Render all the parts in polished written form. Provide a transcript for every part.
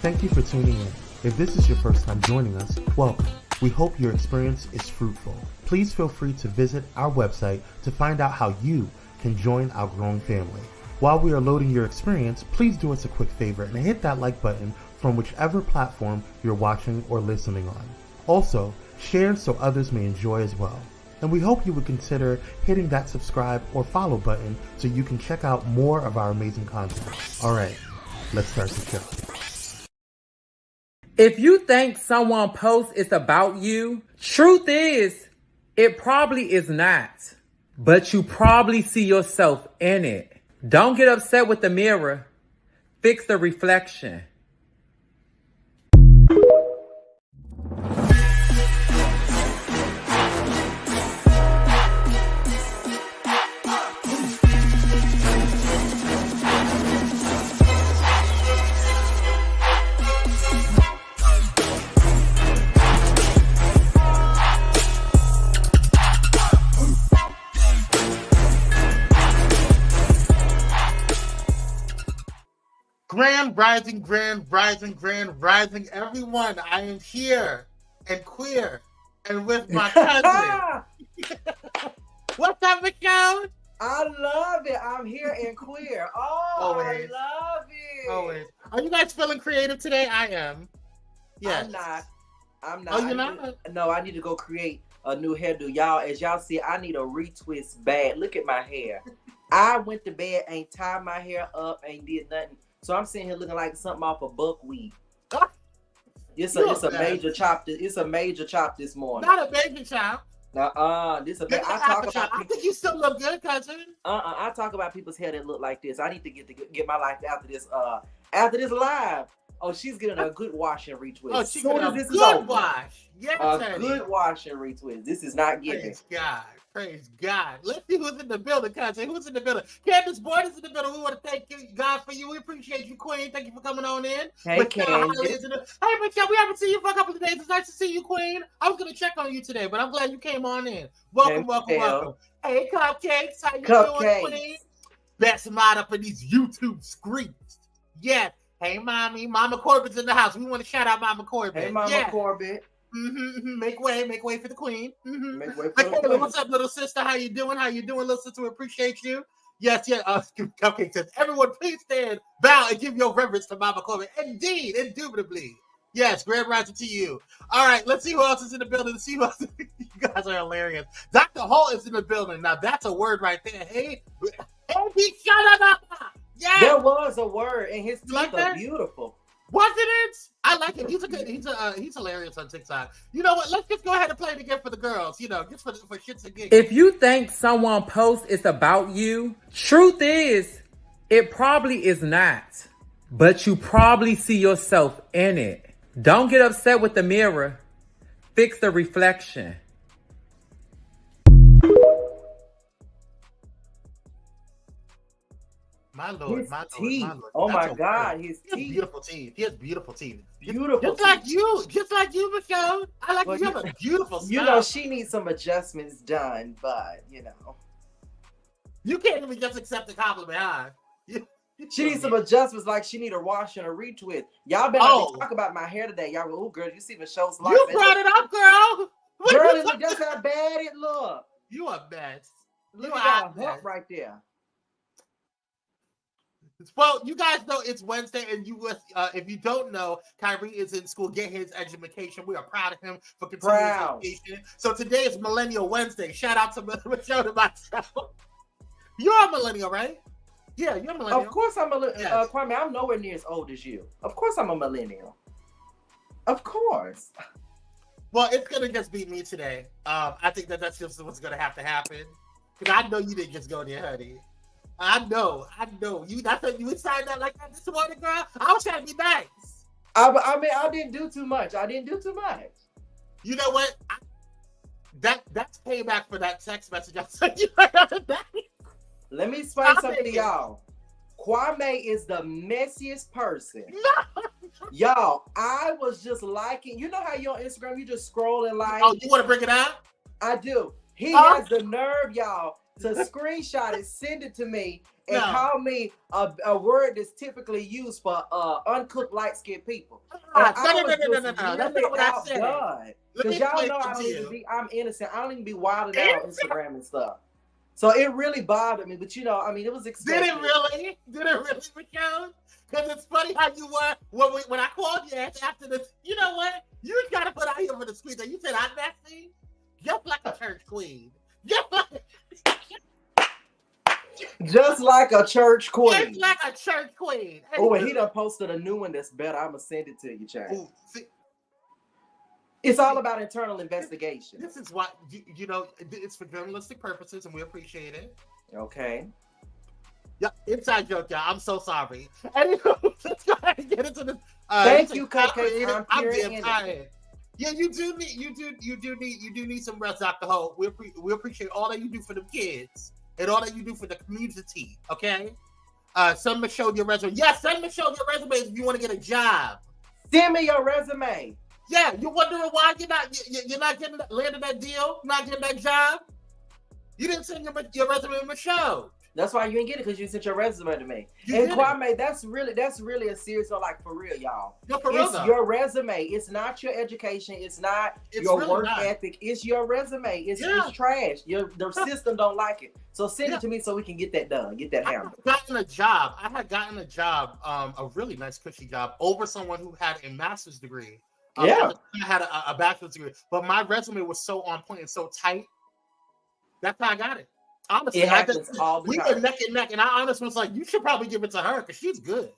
Thank you for tuning in. If this is your first time joining us, welcome. We hope your experience is fruitful. Please feel free to visit our website to find out how you can join our growing family. While we are loading your experience, please do us a quick favor and hit that like button from whichever platform you're watching or listening on. Also, share so others may enjoy as well. And we hope you would consider hitting that subscribe or follow button so you can check out more of our amazing content. All right, let's start the show. If you think someone post is about you, truth is, it probably is not. But you probably see yourself in it. Don't get upset with the mirror. Fix the reflection. Grand rising, everyone. I am here and queer and with my cousin. What's up, Michelle? I love it. I'm here and queer. Oh, Always. I love it. Always. Are you guys feeling creative today? I am. Yes. I'm not. Oh, you're not? No, I need to go create a new hairdo. Y'all, as y'all see, I need a retwist bad. Look at my hair. I went to bed, ain't tied my hair up, ain't did nothing. So I'm sitting here looking like something off a buckwheat. It's a major chop. It's a major chop this morning. Not a baby chop. This a. I think you still look good, cousin. I talk about people's hair that look like this. I need to get my life after this live. Oh, she's getting a good wash and retwist. Oh, she's getting a good wash. Yes, a good wash and retwist. This is not giving. Praise God. Praise God. Let's see who's in the building, cousin. Who's in the building? Candace Boyd is in the building. We want to thank you, God, for you. We appreciate you, Queen. Thank you for coming on in. Hey, Candace. Hey, Michelle, we haven't seen you for a couple of days. It's nice to see you, Queen. I was going to check on you today, but I'm glad you came on in. Welcome. Hey, Cupcakes. How you doing, Queen? Best mod up in these YouTube screens. Yes. Hey, Mama Corbett's in the house. We want to shout out Mama Corbett. Hey, Mama Corbett. Make way for the Queen. Make way for the Queen. What's up, little sister? How you doing, little sister? We appreciate you. Yes. Cupcake says, everyone, please stand, bow, and give your reverence to Mama Corbett. Indeed, indubitably. Yes, grand rising to you. All right, let's see who else is in the building. Let's see who else. You guys are hilarious. Dr. Hall is in the building. Now that's a word right there. Hey, shut up. Yeah. There was a word, and his teeth are beautiful. Wasn't it? I like him. He's hilarious on TikTok. You know what? Let's just go ahead and play it again for the girls. You know, just for shits and giggles. If you think someone post is about you, truth is, it probably is not. But you probably see yourself in it. Don't get upset with the mirror. Fix the reflection. My Lord, his teeth. Oh my God, his teeth. Beautiful teeth. He has beautiful teeth. Beautiful. Just like you, Michelle. I like you have a beautiful smile. You know, she needs some adjustments done, but you know. You can't even just accept the compliment, huh? She needs some adjustments, like she need a wash and a retwist. Y'all better talk about my hair today. Y'all go, oh girl, you see Michelle's life. You brought it up, girl. Girl, look just how bad it look. You a mess. Look at that hump right there. Well, you guys know it's Wednesday, and if you don't know, Kire is in school, get his education. We are proud of him for continuing education. So today is Millennial Wednesday. Shout out to Michelle and myself. You're a millennial, right? Yeah, you're a millennial. Of course I'm a millennial. Kwame, I'm nowhere near as old as you. Of course I'm a millennial. Of course. Well, it's going to just be me today. I think that's just what's going to have to happen. Because I know you didn't just go there, honey. I know. That's what you decided that like that this morning, girl. I was trying to be nice. I didn't do too much. You know what? That's payback for that text message I sent you right on the day. Let me explain something to y'all. Kwame is the messiest person. No. Y'all, I was just liking. You know how you on Instagram, you just scroll and like. Oh, you want to bring it up? I do. He has the nerve, y'all, to screenshot it, send it to me, and No. call me a word that's typically used for uncooked light-skinned people. No. Really That's not what I said. outdone. Let me Because y'all explain know I something don't to even you. be, I'm innocent. I don't even be wilding out on Instagram and stuff. So it really bothered me. But you know, I mean, it was expected. Did it really, Michelle? Because it's funny how you were when I called you after this. You know what? You got to put out here for the squeeze. You said I'm messy. Just like a church queen. Just like a church queen. Just like a church queen. Oh, and he done posted a new one that's better. I'm gonna send it to you, Chad. Ooh, see, It's all about internal investigation. this is why you know it's for journalistic purposes, and we appreciate it. Okay. Yeah, inside joke, y'all. I'm so sorry. Anyway, let's go ahead and get into this. Thank you, Cupcake. I'm Kire damn tired. Yeah, you do need some rest, Dr. Ho. We appreciate all that you do for the kids and all that you do for the community. Okay. Send Michelle your resume. Yes, send Michelle your resume if you want to get a job. Send me your resume. Yeah, you're wondering why you're not landing that deal, not getting that job. You didn't send your resume to Michelle. That's why you didn't get it, because you sent your resume to me. You And did Kwame, that's really a serious, so like for real, y'all. No, for real, It's though. your resume. It's not your education. It's not your really work not. ethic. It's your resume. It's trash. The system don't like it. So send it to me so we can get that done. Get that handled. I had gotten a job, a really nice cushy job over someone who had a master's degree. Yeah. I had a bachelor's degree, but my resume was so on point and so tight. That's how I got it. Honestly, It happens all the we time. were neck and neck, and I honestly was like, "You should probably give it to her because she's good."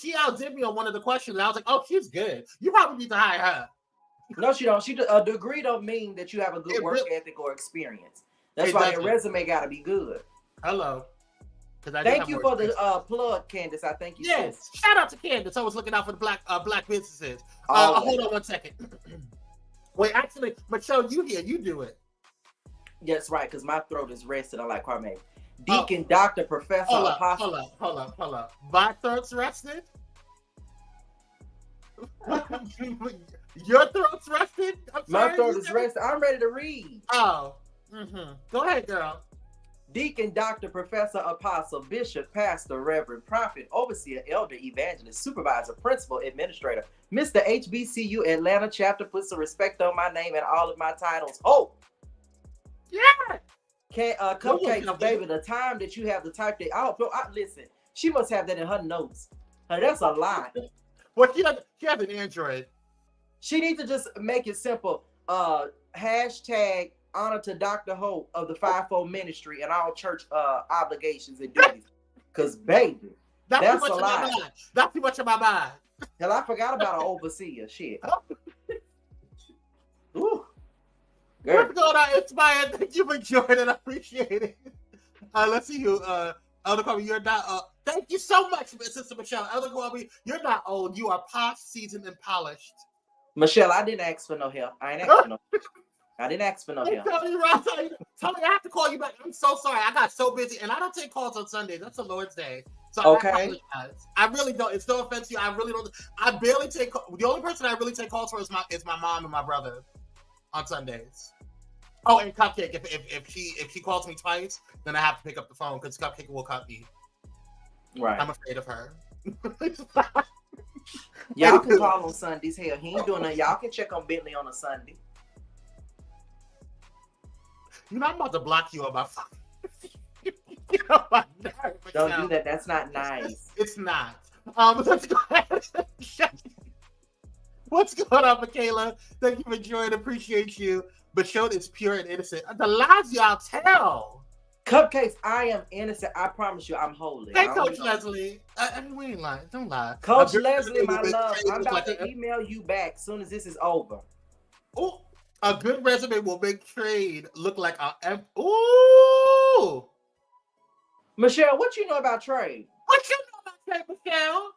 she outdid me on one of the questions, and I was like, "Oh, she's good. You probably need to hire her." No, she don't. A degree don't mean that you have a good work ethic or experience. That's why your resume got to be good. Hello. Thank you for the plug, Candace. I thank you. Yes, shout out to Candace. I was looking out for the black businesses. Hold on 1 second. Wait, actually, Michelle, you do it. That's right, because my throat is rested. I like Kwame. Deacon, Doctor, Professor, Apostle. Hold up. My throat's rested? Your throat's rested? My throat is rested. I'm ready to read. Oh. Go ahead, girl. Deacon, Doctor, Professor, Apostle, Bishop, Pastor, Reverend, Prophet, Overseer, Elder, Evangelist, Supervisor, Principal, Administrator, Mr. HBCU Atlanta Chapter, put some respect on my name and all of my titles. Hope. Yeah. Cupcakes, baby, the time that you have to type that. Listen, she must have that in her notes. That's a lot. Well, she has an Android. She needs to just make it simple. Hashtag honor to Dr. Hope of the Fivefold Ministry and all church obligations and duties. Because, baby, that's a lot. That's too much of my mind. Hell, I forgot about an overseer. Shit. Ooh. Girl. What's going on, Inspired? Thank you for joining. I appreciate it. Let's see who. Elder Kwame, you're not. Thank you so much, Sister Michelle. Elder Kwame, you're not old. You are polished, seasoned, and polished. Michelle, I didn't ask for no help. I didn't ask for no help. Tell me, I have to call you back. I'm so sorry. I got so busy, and I don't take calls on Sundays. That's the Lord's Day. So okay. I really don't. It's no offense to you. I really don't. I barely take. The only person I really take calls for is my mom and my brother on Sundays. Oh, and Cupcake. If she calls me twice, then I have to pick up the phone because Cupcake will cut me. Right. I'm afraid of her. Y'all can call on Sundays. Hell, he ain't doing nothing. Y'all can check on Bentley on a Sunday. You know, I'm about to block you on my phone. My nerve, don't do that. That's not nice. It's not. Let's go ahead. What's going on, Michaela? Thank you for joining. Appreciate you. But show is pure and innocent. The lies y'all tell. Cupcakes, I am innocent. I promise you, I'm holy. Hey, Coach Leslie. We ain't lying. Don't lie. Coach Leslie, my love, I'm about to email you back as soon as this is over. Oh, a good resume will make trade look like a. Ooh. Michelle, what you know about trade? What you know about trade, Michelle?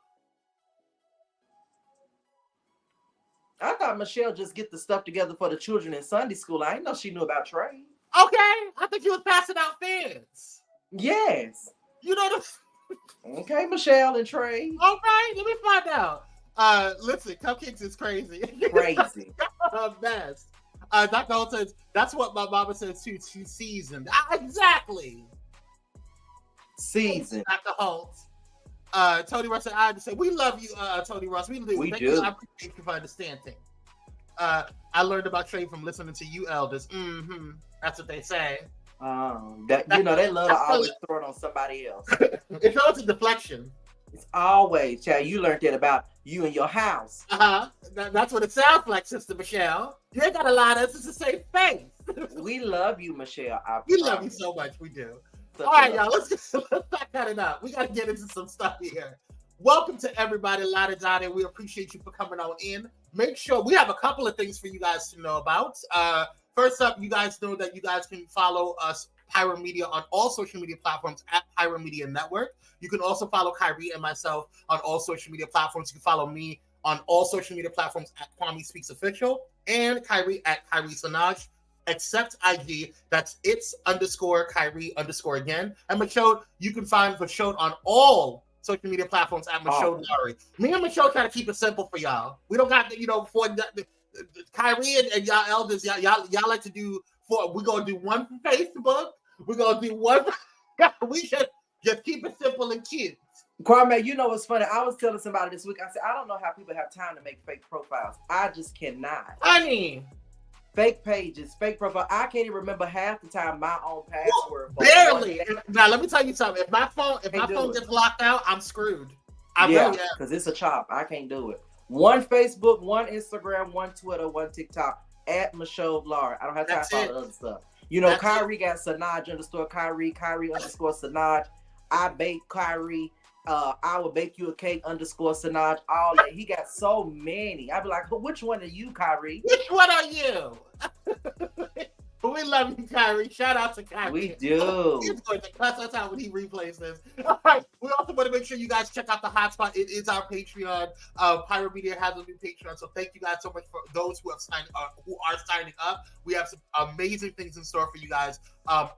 I thought Michelle just get the stuff together for the children in Sunday school. I didn't know she knew about trade. Okay, I think you was passing out fans. Yes. You know the. Okay, Michelle and trade. All right, let me find out. Listen, Cupcakes is crazy. Crazy. Season. Dr. Holtz. Tony Russ and I just say, we love you, Tony Russ. We do. We Thank do. You. I appreciate you for understanding. I learned about trade from listening to you elders. Mm-hmm. That's what they say. They love to always throw it on somebody else. It's always a deflection. It's always, child. You learned that about you and your house. That's what it sounds like, Sister Michelle. You ain't got to lie to us. It's the same face. We love you, Michelle. We love you so much. We do. All right, y'all. Let's back cut it up. We got to get into some stuff here. Welcome to everybody, Lada Dada. We appreciate you for coming on in. Make sure we have a couple of things for you guys to know about. First up, you guys know that you guys can follow us, Pyro Media, on all social media platforms at Pyro Media Network. You can also follow Kire and myself on all social media platforms. You can follow me on all social media platforms at Kwame Speaks Official and Kire at Kire Sanaj, except IG. That's its_Kire_ again. And Michelle, you can find Michelle on all social media platforms at Michelle Lowry. Me and Michelle try to keep it simple for y'all. We don't got for Kire and y'all elders. Y'all like to do we're gonna do one for Facebook. We're gonna do one. We should just keep it simple and cute. Kwame, you know what's funny? I was telling somebody this week. I said I don't know how people have time to make fake profiles. I just cannot. Honey. Fake pages, fake profile. I can't even remember half the time my own password. Barely. Now let me tell you something. If my phone gets locked out, I'm screwed. Because it's a chop. I can't do it. One Facebook, one Instagram, one Twitter, one TikTok at Michelle Laura. I don't have time for all the other stuff. You know, Kire got Sanaj _Kire, Kire _Sanaj. I bake Kire. I will bake you a cake _Sanaj. All that. He got so many. I'd be like, which one are you, Kire? Which one are you? We love you, Kire. Shout out to Kire. We do. He's going to cuss us out when he replays this. All right. We also want to make sure you guys check out the hotspot. It is our Patreon. Pyro Media has a new Patreon. So thank you guys so much for those who have who are signing up. We have some amazing things in store for you guys.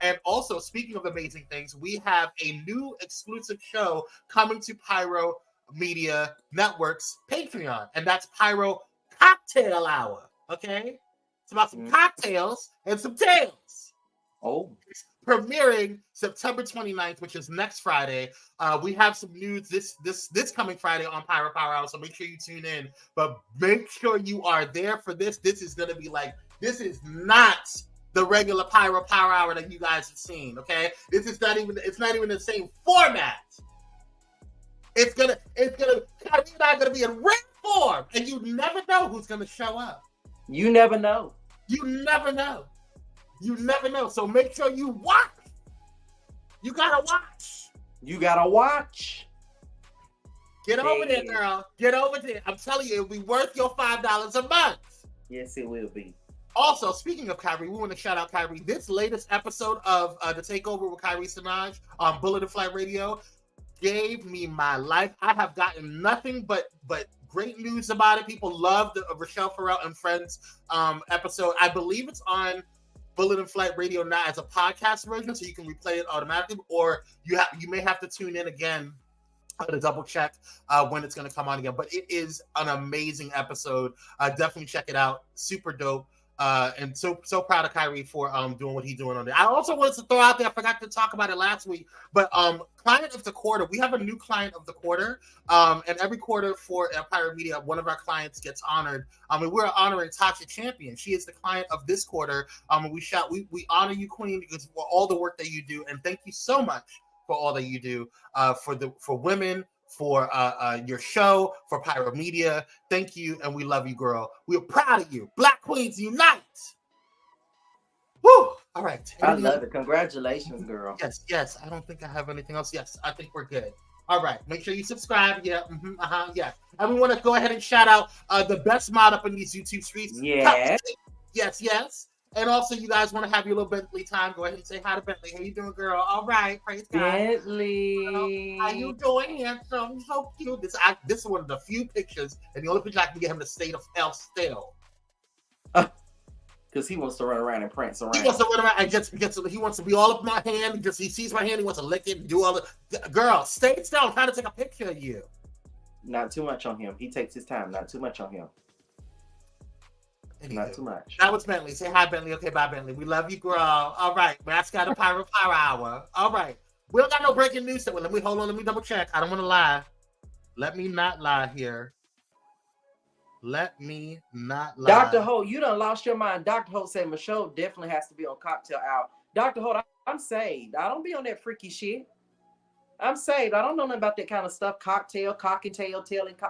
And also, speaking of amazing things, we have a new exclusive show coming to Pyro Media Network's Patreon, and that's Pyro Cocktail Hour. Okay. It's about some cocktails and some tales. Oh. It's premiering September 29th, which is next Friday. We have some news this coming Friday on Pyro Power Hour, so make sure you tune in. But make sure you are there for this. This is going to be this is not the regular Pyro Power Hour that you guys have seen, okay? It's not even the same format. It's gonna Kyrie and I are gonna be in rare form, and you never know who's gonna show up. You never know. You never know. You never know. So make sure you watch. You gotta watch. You gotta watch. Get over there, girl. Get over there. I'm telling you, it'll be worth your $5 a month. Yes, it will be. Also, speaking of Kyrie, we want to shout out Kyrie. This latest episode of The Takeover with Kire Sanaj on Bullet and Flight Radio gave me my life. I have gotten nothing but great news about it. People love the Rochelle Farrell and Friends episode. I believe it's on Bullet and Flight Radio now as a podcast version, so you can replay it automatically, or you may have to tune in again to double check when it's going to come on again. But it is an amazing episode. Definitely check it out. Super dope. And so proud of Kire for doing what he's doing on there. I also wanted to throw out there, I forgot to talk about it last week, but client of the quarter, we have a new client of the quarter, and every quarter for Empire Media, one of our clients gets honored. And we're honoring Tasha Champion. She is the client of this quarter. We honor you, Queen, because for all the work that you do, and thank you so much for all that you do for women, for your show, for Pyro Media. Thank you, and we love you, girl. We're proud of you. Black Queens Unite! Woo! All right. I love it. Congratulations, girl. Yes. I don't think I have anything else. Yes, I think we're good. All right. Make sure you subscribe. Yeah. Yeah. And we want to go ahead and shout out the best mod up in these YouTube streets. Yeah. Yes. And also, you guys want to have your little Bentley time, go ahead and say hi to Bentley. How you doing, girl? All right, praise God. Bentley. How you doing, handsome? So cute. This is one of the few pictures, and the only picture I can get him to stay still. Because he wants to run around and prance around. He wants to run around and he wants to be all up my hand. He sees my hand, he wants to lick it and do all the. Girl, stay still. I'm trying to take a picture of you. Not too much on him. He takes his time. Not too much on him. Not too much. That was Bentley. Say hi, Bentley. Okay, bye, Bentley. We love you, girl. All right. Mascot of Pyro Power Hour. All right. We don't got no breaking news. So let me hold on. Let me double check. I don't want to lie. Let me not lie here. Let me not lie. Dr. Holt, you done lost your mind. Dr. Holt said Michelle definitely has to be on Cocktail Hour. Dr. Holt, I'm saved. I don't be on that freaky shit. I'm saved. I don't know nothing about that kind of stuff. Cocktail, cock and tail,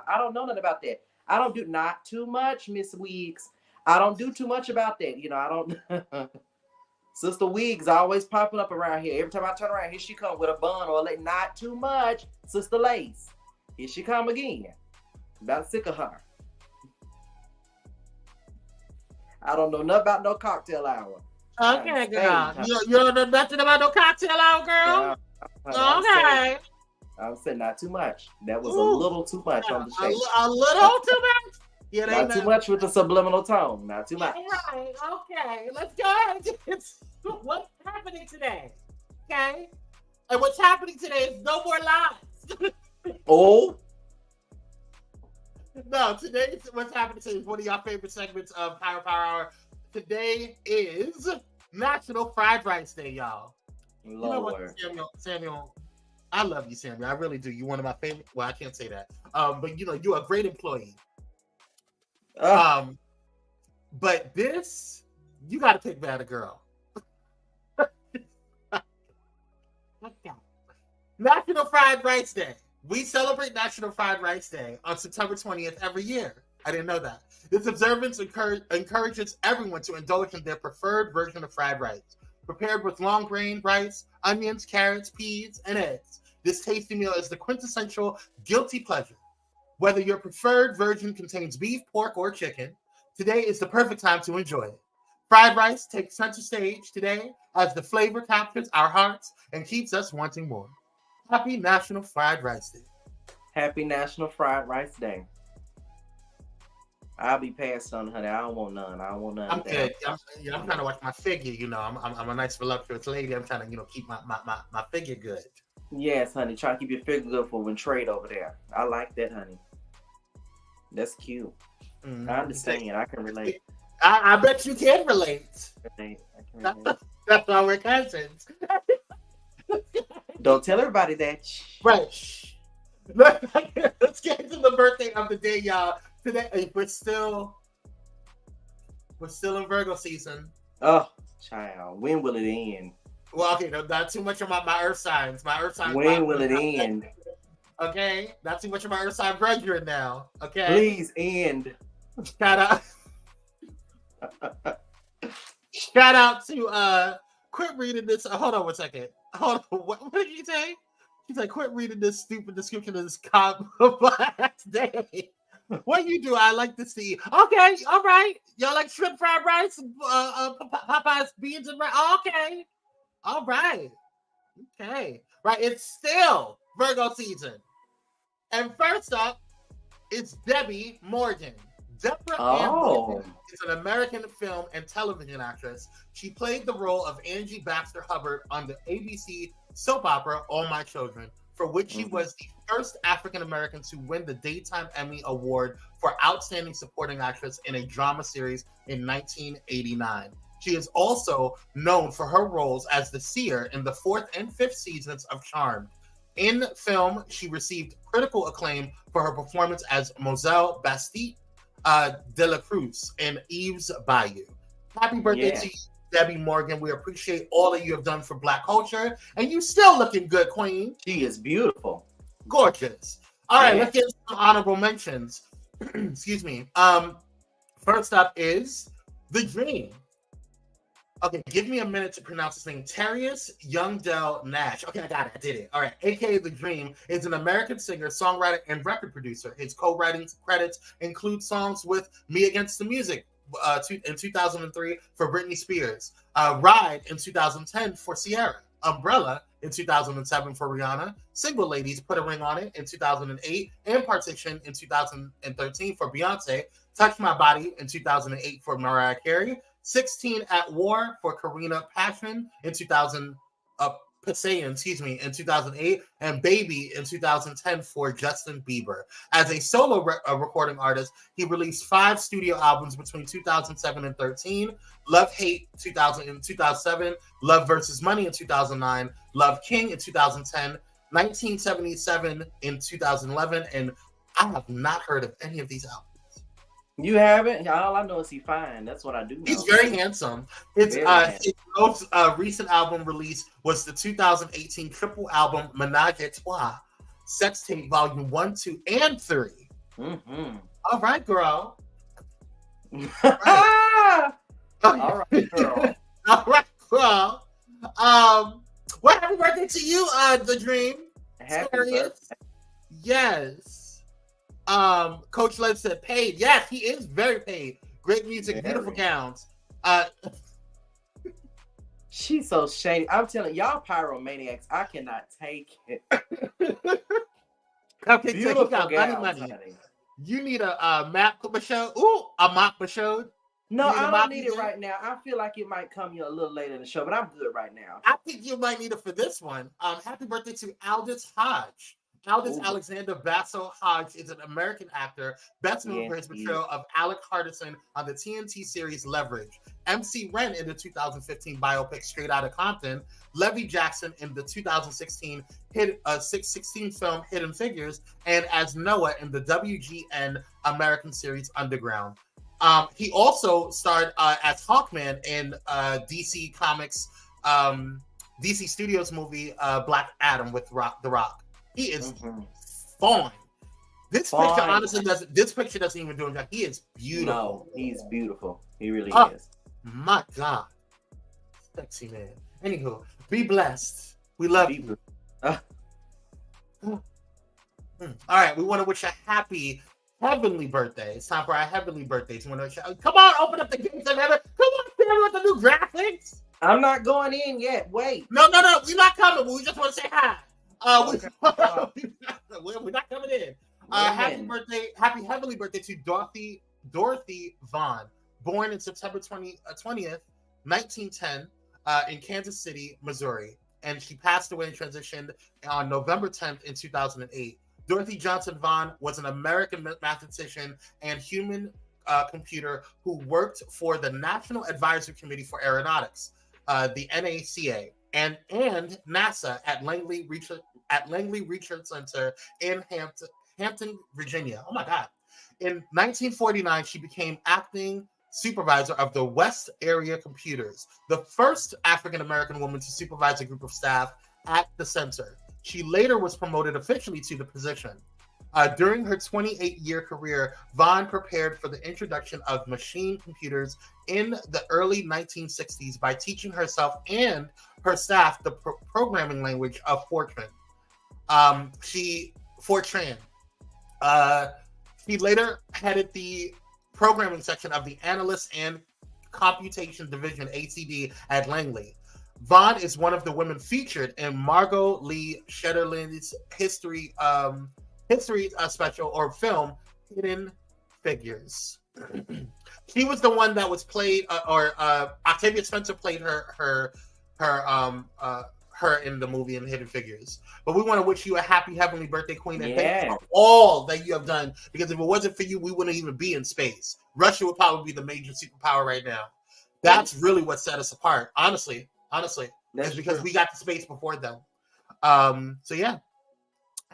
I don't know nothing about that. I don't do not too much, Miss Weeks. I don't do too much about that. You know, I don't. Sister Weeks always popping up around here. Every time I turn around, here she come with a bun or like not too much. Sister Lace. Here she come again. About sick of her. I don't know nothing about no Cocktail Hour. Okay, girl. You don't know nothing about no Cocktail Hour, girl? Okay. I'm saying not too much. That was a little too much on the stage. A little too much? Yeah, not too much with the subliminal tone. Not too much. Right. Okay. Let's go ahead. What's happening today? Okay. And what's happening today is no more lies. Oh. No, today what's happening today is one of your favorite segments of Pyro Power Hour. Today is National Fried Rice Day, y'all. Lord. You know what, Samuel, I love you, Samuel. I really do. You're one of my favorite. Well, I can't say that. But you know, you're a great employee. But this, you got to pick better, girl. National Fried Rice Day. We celebrate National Fried Rice Day on September 20th every year. I didn't know that. This observance encourages everyone to indulge in their preferred version of fried rice. Prepared with long grain rice, onions, carrots, peas, and eggs. This tasty meal is the quintessential guilty pleasure. Whether your preferred version contains beef, pork, or chicken, today is the perfect time to enjoy it. Fried rice takes center stage today as the flavor captures our hearts and keeps us wanting more. Happy National Fried Rice Day. Happy National Fried Rice Day. I'll be passed on, honey. I don't want none. I'm good. I'm trying to watch my figure. You know, I'm a nice voluptuous lady. I'm trying to, keep my figure good. Yes, honey. Try to keep your figure good for when trade over there. I like that, honey. That's cute. Mm-hmm. I understand. I can relate. I bet you can relate. I can relate. That's why we're cousins. Don't tell everybody that. Right. Let's get to the birthday of the day, y'all. Today we're still in Virgo season. Oh, child. When will it end? Well, okay, no, not too much of my earth signs. My earth signs. When will it end? Okay, not too much of my earth sign brethren now. Okay. Please end. Shout out to quit reading this. Hold on one second. Hold on. What did he say? He's like, quit reading this stupid description of this cop last day. What you do? I like to see. Okay, all right. Y'all like shrimp fried rice, Popeye's beans and rice. Okay, all right. Okay, right. It's still Virgo season, and first up, it's Debbie Morgan. Deborah Ann Morgan is an American film and television actress. She played the role of Angie Baxter Hubbard on the ABC soap opera All My Children, for which she was the first African-American to win the Daytime Emmy Award for Outstanding Supporting Actress in a Drama Series in 1989. She is also known for her roles as the seer in the 4th and 5th seasons of Charmed. In film, she received critical acclaim for her performance as Moselle Bastille de la Cruz in Eve's Bayou. Happy birthday to you, Debbie Morgan. We appreciate all that you have done for Black culture, and you still looking good, Queen. She is beautiful. Gorgeous. All right, let's get some honorable mentions. Excuse me. First up is The Dream. Okay, give me a minute to pronounce this name. Terrius Youngdell Nash. Okay, I got it. I did it. All right. AKA The Dream is an American singer, songwriter, and record producer. His co-writing credits include songs with Me Against the Music in 2003 for Britney Spears, Ride in 2010 for Ciara, Umbrella in 2007 for Rihanna, Single Ladies, Put a Ring on It in 2008, and Partition in 2013 for Beyonce, Touch My Body in 2008 for Mariah Carey, 16 at War for Karina Passion in 2000. Passaian, in 2008, and Baby in 2010 for Justin Bieber. As a solo recording artist, he released 5 studio albums between 2007 and 13, Love Hate 2000 in 2007, Love vs. Money in 2009, Love King in 2010, 1977 in 2011, and I have not heard of any of these albums. You haven't? All I know is he fine. That's what I do know. He's very handsome. His most recent album release was the 2018 triple album Menage a Trois, Sex Tape Volume 1, 2, and 3. Mm-hmm. All right, girl. All right, girl. All right, girl. Well, happy birthday to you, The Dream. Happy birthday. Yes. Coach Led said paid. Yes, he is very paid. Great music, beautiful gowns. She's so shady. I'm telling y'all, pyromaniacs, I cannot take it. Okay, Beautiful so you got money. honey. You need a map show. Ooh, a mop show. No, I don't need it right now. I feel like it might come a little later in the show, but I'm good right now. I think you might need it for this one. Happy birthday to Aldous Hodge. Aldous Alexander Basso Hodge is an American actor, best known for his portrayal of Alec Hardison on the TNT series Leverage, MC Ren in the 2015 biopic Straight Outta Compton, Levy Jackson in the 2016 film Hidden Figures, and as Noah in the WGN American series Underground. He also starred as Hawkman in DC Comics, DC Studios movie Black Adam with The Rock. He is fine. This picture honestly doesn't. This picture doesn't even do him. He is beautiful. No, he's beautiful. He really is. My God, sexy man. Anywho, be blessed. We love you. All right, we want to wish a happy heavenly birthday. It's time for our heavenly birthdays. Come on, open up the gates of heaven. Come on, Kire, with the new graphics. I'm not going in yet. Wait. No. We're not coming. We just want to say hi. We're not coming in. Happy heavenly birthday to Dorothy Vaughn, born in September 20th, 1910, in Kansas City, Missouri, and she passed away and transitioned on November 10th in 2008. Dorothy Johnson Vaughn was an American mathematician and human computer who worked for the National Advisory Committee for Aeronautics, the NACA. And NASA at Langley Research Center in Hampton, Virginia. Oh my God. In 1949, she became acting supervisor of the West Area Computers, the first African-American woman to supervise a group of staff at the center. She later was promoted officially to the position. During her 28-year career, Vaughn prepared for the introduction of machine computers in the early 1960s by teaching herself and her staff the programming language of Fortran. She later headed the programming section of the Analyst and Computation Division, ACD, at Langley. Vaughn is one of the women featured in Margot Lee Shetterly's history special or film Hidden Figures. She was the one that was played, Octavia Spencer played her in the movie in Hidden Figures. But we want to wish you a happy heavenly birthday, Queen, and thank you for all that you have done. Because if it wasn't for you, we wouldn't even be in space. Russia would probably be the major superpower right now. That's really what set us apart. Honestly, it's because we got to space before them. So yeah.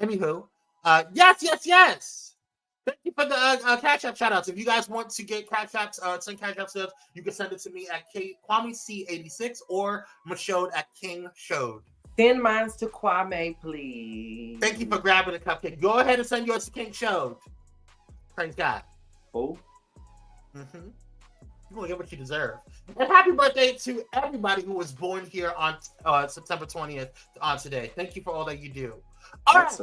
Anywho, yes. Thank you for the Cash App shout outs. If you guys want to get Cash Apps, send Cash App stuff, you can send it to me at Kwame C86 or Mashode at King Shode. Send mine to Kwame, please. Thank you for grabbing the cupcake. Go ahead and send yours to King Shode. Praise God. Oh. Mm-hmm. You're going to get what you deserve. And happy birthday to everybody who was born here on September 20th on today. Thank you for all that you do. All right.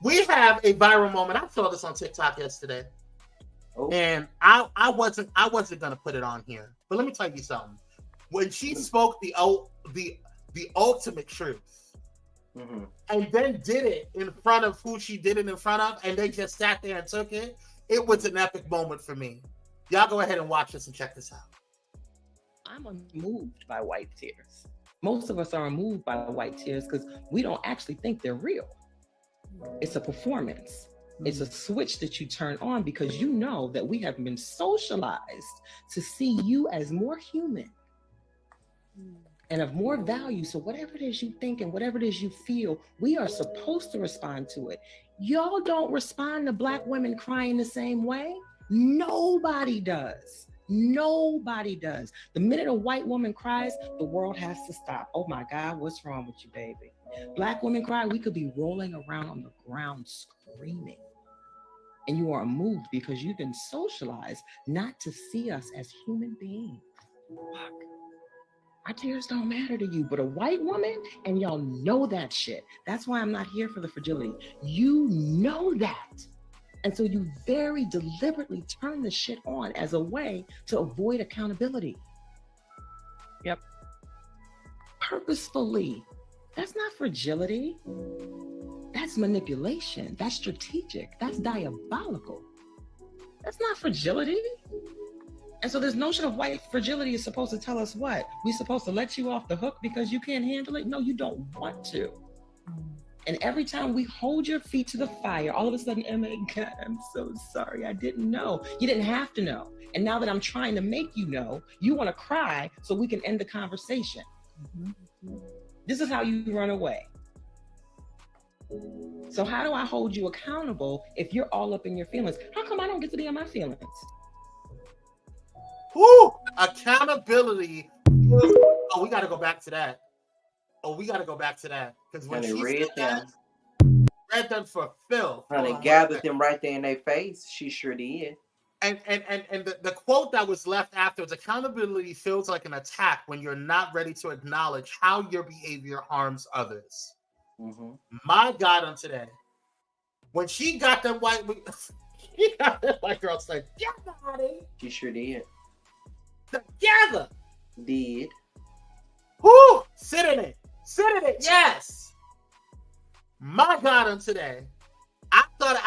We have a viral moment. I saw this on TikTok yesterday. Oh. And I wasn't gonna put it on here. But let me tell you something. When she spoke the ultimate truth, and then did it in front of who she did it in front of, and they just sat there and took it, it was an epic moment for me. Y'all go ahead and watch this and check this out. I'm unmoved by white tears. Most of us are moved by white tears because we don't actually think they're real. It's a performance. It's a switch that you turn on because you know that we have been socialized to see you as more human and of more value. So whatever it is you think and whatever it is you feel, we are supposed to respond to it. Y'all don't respond to Black women crying the same way. Nobody does. Nobody does. The minute a white woman cries, the world has to stop. Oh my God, what's wrong with you, baby? Black women cry, we could be rolling around on the ground screaming. And you are moved because you've been socialized not to see us as human beings. Fuck. Our tears don't matter to you, but a white woman, and y'all know that shit. That's why I'm not here for the fragility. You know that. And so you very deliberately turn the shit on as a way to avoid accountability. Yep. Purposefully. That's not fragility. That's manipulation. That's strategic. That's diabolical. That's not fragility. And so this notion of white fragility is supposed to tell us what? We're supposed to let you off the hook because you can't handle it? No, you don't want to. And every time we hold your feet to the fire, all of a sudden, oh my God, I'm so sorry. I didn't know. You didn't have to know. And now that I'm trying to make you know, you want to cry so we can end the conversation. This is how you run away. So how do I hold you accountable if you're all up in your feelings? How come I don't get to be in my feelings? Whoo! Accountability. Oh, we got to go back to that. Because when she read said that, read them for filth. Honey, gathered them right there in their face. She sure did. And the quote that was left afterwards, accountability feels like an attack when you're not ready to acknowledge how your behavior harms others. Mm-hmm. My God, on today, when she got them white girls like, yeah, buddy. She sure did. Together. Did. Whoo! Sit in it, yes. My God, on today. I thought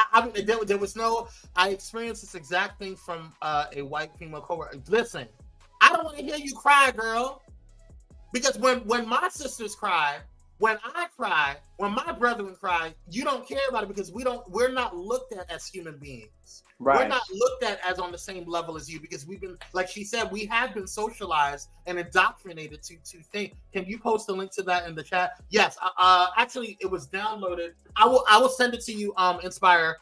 there was no. I experienced this exact thing from a white female coworker. Listen, I don't want to hear you cry, girl, because when my sisters cry, when I cry, when my brethren cry, you don't care about it because we're not looked at as human beings. Right. We're not looked at as on the same level as you because we've been, like she said, we have been socialized and indoctrinated to think. Can you post a link to that in the chat? Yes. Actually, it was downloaded. I will send it to you. Inspire.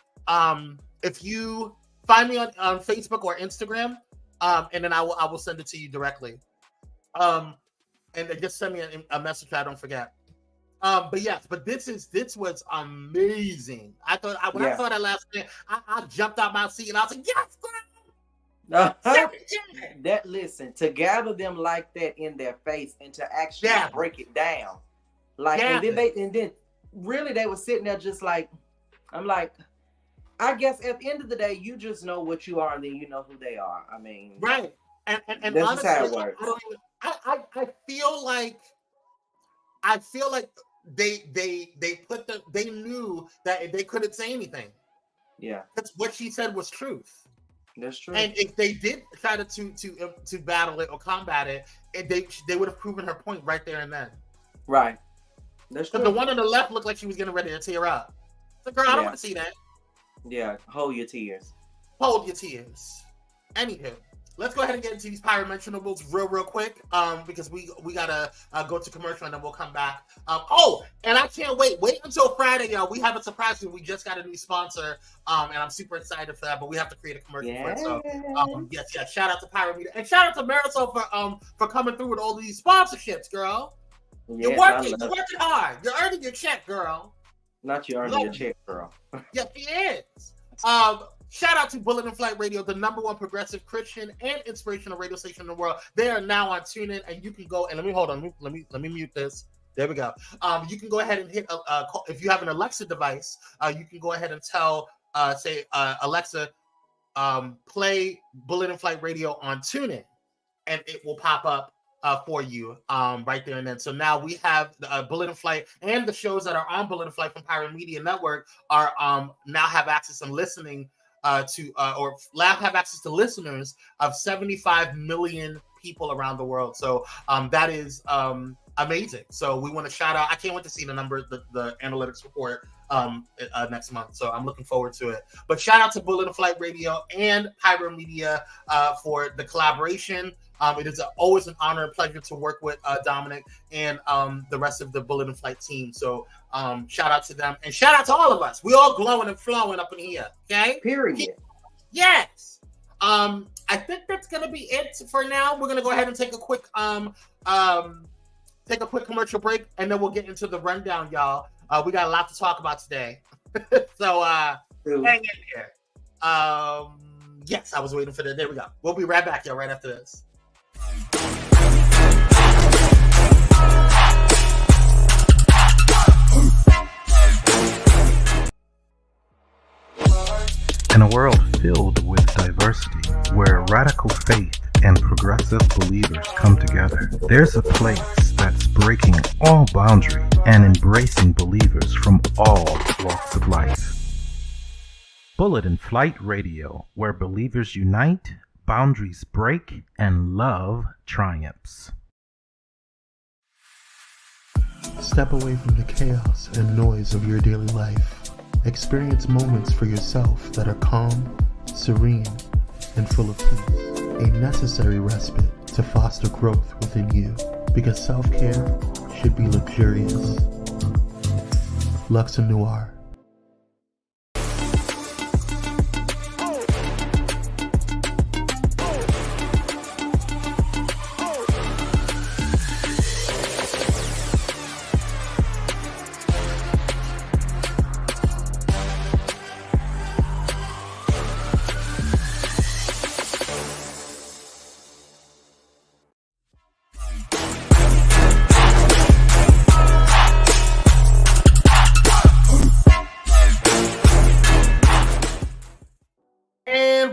If you find me on Facebook or Instagram, and then I will send it to you directly. And just send me a message so I don't forget. But this was amazing. I thought I saw that last night, I jumped out my seat and I was like, yes, that listen, to gather them like that in their face and to actually break it down. Like and then really they were sitting there just like, I'm like, I guess at the end of the day, you just know what you are and then you know who they are. I mean, right. And that's honestly, how it works. I feel like they knew that they couldn't say anything. Yeah, that's what she said was truth. That's true. And if they did try to battle it or combat it, they would have proven her point right there and then. Right. That's true. The one on the left looked like she was getting ready to tear up. It's like, girl, I don't want to see that. Yeah, hold your tears. Anywho. Let's go ahead and get into these Pyro mentionables real quick, because we gotta go to commercial and then we'll come back. And I can't wait until Friday, y'all. We have a surprise. We just got a new sponsor, and I'm super excited for that. But we have to create a commercial for it. So, yes. Shout out to Pyro Media and shout out to Marisol for coming through with all these sponsorships, girl. Yes, you're working hard. You're earning your check, girl. Not you earning your check, girl. Yes, she is. Shout out to Bullet and Flight Radio, the #1 progressive Christian and inspirational radio station in the world. They are now on TuneIn, and you can go and let me mute this. There we go. You can go ahead and hit if you have an Alexa device. You can go ahead and tell Alexa, play Bullet and Flight Radio on TuneIn, and it will pop up for you right there and then. So now we have Bullet and Flight, and the shows that are on Bullet and Flight from Pyro Media Network are now have access and listening. Have access to listeners of 75 million people around the world. So that is amazing. So we want to shout out. I can't wait to see the numbers, the analytics report next month. So I'm looking forward to it. But shout out to Bullet and Flight Radio and Pyro Media for the collaboration. It is always an honor and pleasure to work with Dominic and the rest of the Bullet and Flight team. So shout out to them and shout out to all of us. We all glowing and flowing up in here. Okay. Period. Yes. I think that's gonna be it for now. We're gonna go ahead and take a quick commercial break, and then we'll get into the rundown, y'all. We got a lot to talk about today. So hang in here. Yes, I was waiting for that. There we go. We'll be right back, y'all, right after this. In a world filled with diversity, where radical faith and progressive believers come together, there's a place that's breaking all boundaries and embracing believers from all walks of life. Bullet and Flight Radio, where believers unite, boundaries break, and love triumphs. Step away from the chaos and noise of your daily life. Experience moments for yourself that are calm, serene, and full of peace. A necessary respite to foster growth within you, because self-care should be luxurious. Luxor Noir.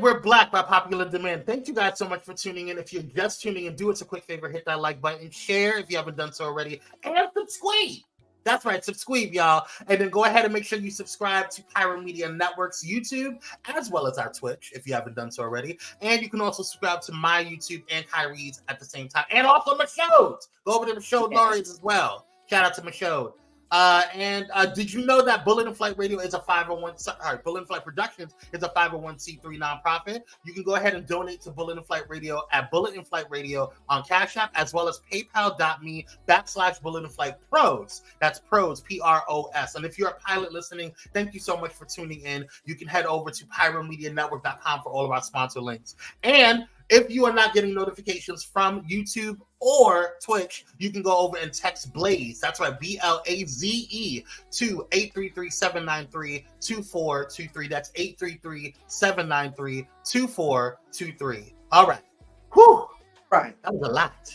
We're Black by popular demand. Thank you guys so much for tuning in. If you're just tuning in, do us a quick favor, hit that like button, share if you haven't done so already, and subscribe. That's right, subscribe, y'all. And then go ahead and make sure you subscribe to Pyro Media Network's YouTube, as well as our Twitch, if you haven't done so already. And you can also subscribe to my YouTube and Kire's at the same time. And also Michonne's. Go over to Michonne Laurie's as well. Shout out to Michonne. Did you know that Bullet and Flight Radio is a 501? Bullet and Flight Productions is a 501c3 nonprofit. You can go ahead and donate to Bullet and Flight Radio at Bullet and Flight Radio on Cash App, as well as PayPal.me/Bullet and Flight Pros. That's Pros, Pros. And if you're a pilot listening, thank you so much for tuning in. You can head over to PyroMediaNetwork.com for all of our sponsor links. And if you are not getting notifications from YouTube or Twitch, you can go over and text Blaze. That's right, BLAZE to 833-793-2423. That's 833-793-2423. All right. Whew. Right. That was a lot.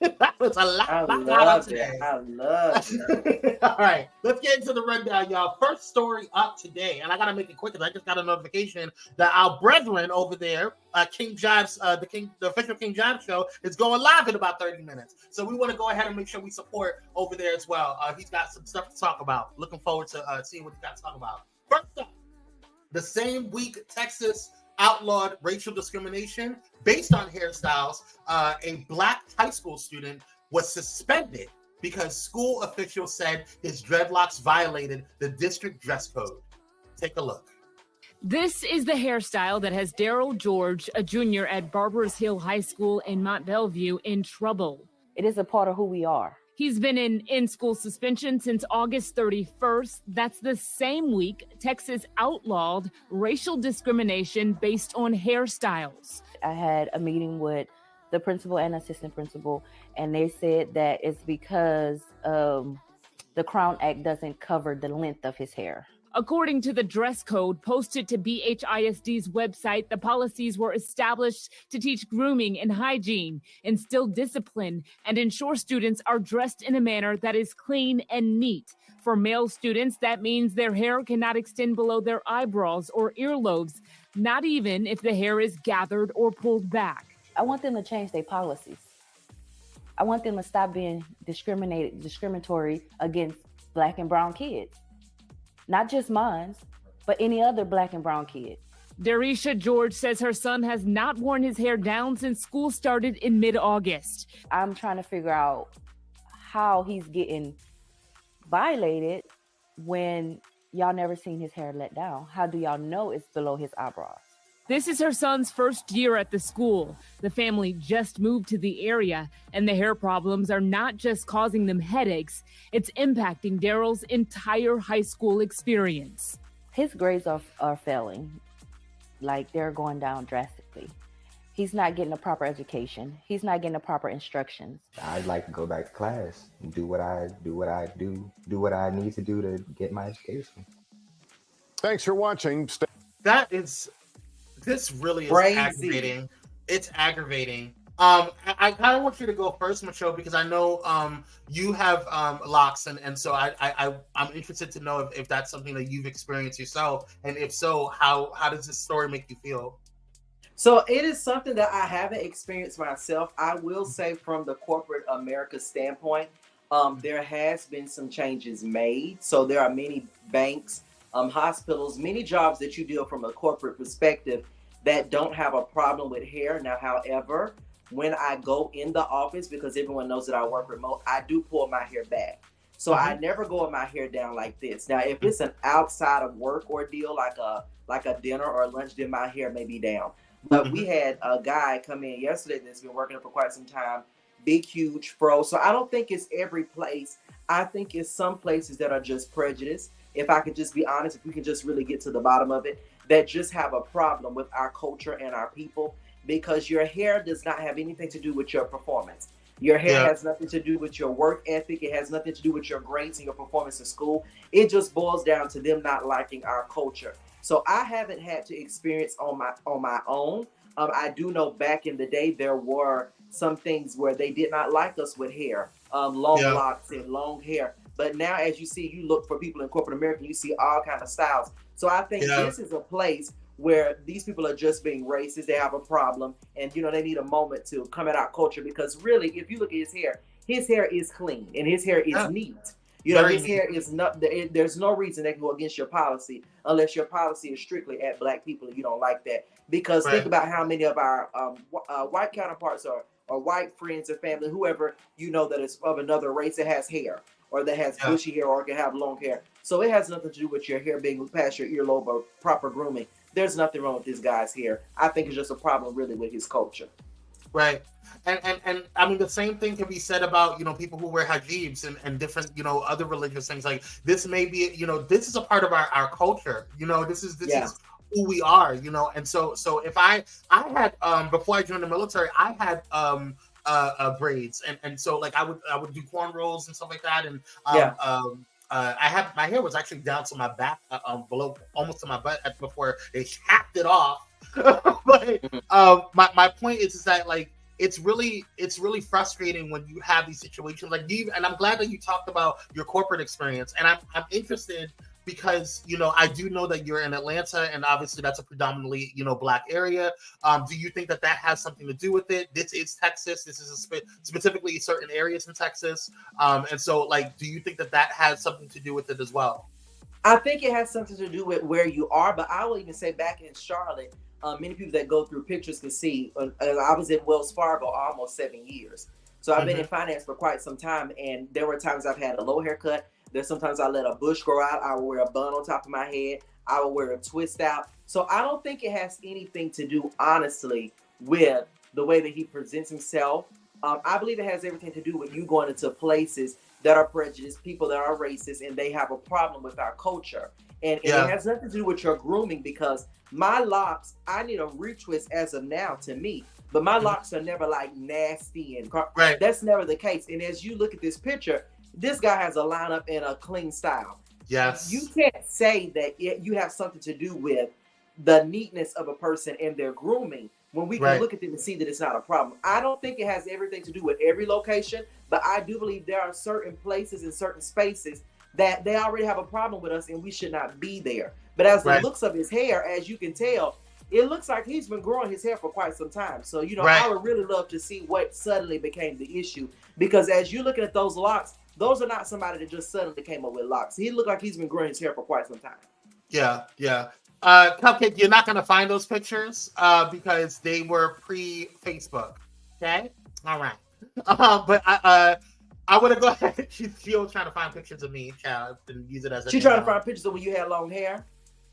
That was a lot. I love it. I love it. All right, let's get into the rundown, y'all. First story up today, and I gotta make it quick because I just got a notification that our brethren over there, King Jives, the official King Jives show, is going live in about 30 minutes. So we want to go ahead and make sure we support over there as well. He's got some stuff to talk about. Looking forward to seeing what he's got to talk about. First up, the same week, Texas outlawed racial discrimination based on hairstyles. A Black high school student was suspended because school officials said his dreadlocks violated the district dress code. Take a look. This is the hairstyle that has Daryl George, a junior at Barbers Hill High School in Mont Belvieu, in trouble. It is a part of who we are. He's been in school suspension since August 31st. That's the same week Texas outlawed racial discrimination based on hairstyles. I had a meeting with the principal and assistant principal, and they said that it's because the Crown Act doesn't cover the length of his hair. According to the dress code posted to BHISD's website, the policies were established to teach grooming and hygiene, instill discipline, and ensure students are dressed in a manner that is clean and neat. For male students, that means their hair cannot extend below their eyebrows or earlobes, not even if the hair is gathered or pulled back. I want them to change their policies. I want them to stop being discriminatory against Black and brown kids. Not just mine, but any other Black and brown kid. Darisha George says her son has not worn his hair down since school started in mid-August. I'm trying to figure out how he's getting violated when y'all never seen his hair let down. How do y'all know it's below his eyebrows? This is her son's first year at the school. The family just moved to the area, and the hair problems are not just causing them headaches, it's impacting Daryl's entire high school experience. His grades are failing. Like, they're going down drastically. He's not getting a proper education. He's not getting the proper instructions. I'd like to go back to class and do what I need to do to get my education. Thanks for watching. This really is Crazy. aggravating. It's aggravating. I kind of want you to go first, Michelle, because I know you have locks, and so I'm interested to know if that's something that you've experienced yourself, and if so, how does this story make you feel? So it is something that I haven't experienced myself. I will say from the corporate America standpoint, there has been some changes made. So there are many banks, hospitals, many jobs that you deal from a corporate perspective that don't have a problem with hair. Now, however, when I go in the office, because everyone knows that I work remote, I do pull my hair back. So I never go with my hair down like this. Now, if it's an outside of work ordeal, like a dinner or a lunch, then my hair may be down. But we had a guy come in yesterday that's been working for quite some time, big, huge fro. So I don't think it's every place. I think it's some places that are just prejudice. If I could just be honest, if we can just really get to the bottom of it, that just have a problem with our culture and our people, because your hair does not have anything to do with your performance. Your hair has nothing to do with your work ethic. It has nothing to do with your grades and your performance in school. It just boils down to them not liking our culture. So I haven't had to experience on my own. I do know back in the day there were some things where they did not like us with hair, long locks and long hair. But now, as you see, you look for people in corporate America, you see all kinds of styles. So I think this is a place where these people are just being racist. They have a problem, and they need a moment to come at our culture, because really, if you look at his hair is clean and his hair is neat. His hair is not. There's no reason they can go against your policy unless your policy is strictly at Black people and you don't like that. Because think about how many of our white counterparts or white friends or family, whoever that is of another race that has hair, or that has bushy hair, or can have long hair. So it has nothing to do with your hair being past your earlobe or proper grooming. There's nothing wrong with this guy's hair. I think it's just a problem really with his culture. Right. And I mean, the same thing can be said about, people who wear hijabs and different, other religious things. Like, this may be, this is a part of our culture. This is who we are, And so if I had, before I joined the military, I had braids. And so, like, I would do cornrows and stuff like that. And my hair was actually down to my back, below, almost to my butt before they hacked it off. But my point is that, like, it's really frustrating when you have these situations like you. And I'm glad that you talked about your corporate experience. And I'm interested because I do know that you're in Atlanta, and obviously that's a predominantly Black area. Do you think that has something to do with it? This is Texas. This is specifically certain areas in Texas. And so, like, do you think that has something to do with it as well? I think it has something to do with where you are, but I will even say back in Charlotte, many people that go through pictures can see. I was in Wells Fargo almost 7 years, so I've been in finance for quite some time, and there were times I've had a low haircut. There's sometimes I let a bush grow out. I will wear a bun on top of my head. I will wear a twist out. So I don't think it has anything to do, honestly, with the way that he presents himself. I believe it has everything to do with you going into places that are prejudiced, people that are racist, and they have a problem with our culture. And it has nothing to do with your grooming, because my locks, I need a retwist as of now to me, but my locks are never like nasty and that's never the case. And as you look at this picture, this guy has a lineup and a clean style. Yes. You can't say that you have something to do with the neatness of a person and their grooming when we can look at them and see that it's not a problem. I don't think it has everything to do with every location, but I do believe there are certain places and certain spaces that they already have a problem with us and we should not be there. But as the looks of his hair, as you can tell, it looks like he's been growing his hair for quite some time. So, I would really love to see what suddenly became the issue, because as you're looking at those locks, those are not somebody that just suddenly came up with locks. He looked like he's been growing his hair for quite some time. Yeah. Cupcake, you're not gonna find those pictures because they were pre-Facebook. Okay, all right. But I would have go ahead. She was trying to find pictures of me, child, and use it as a. She trying to find pictures of when you had long hair.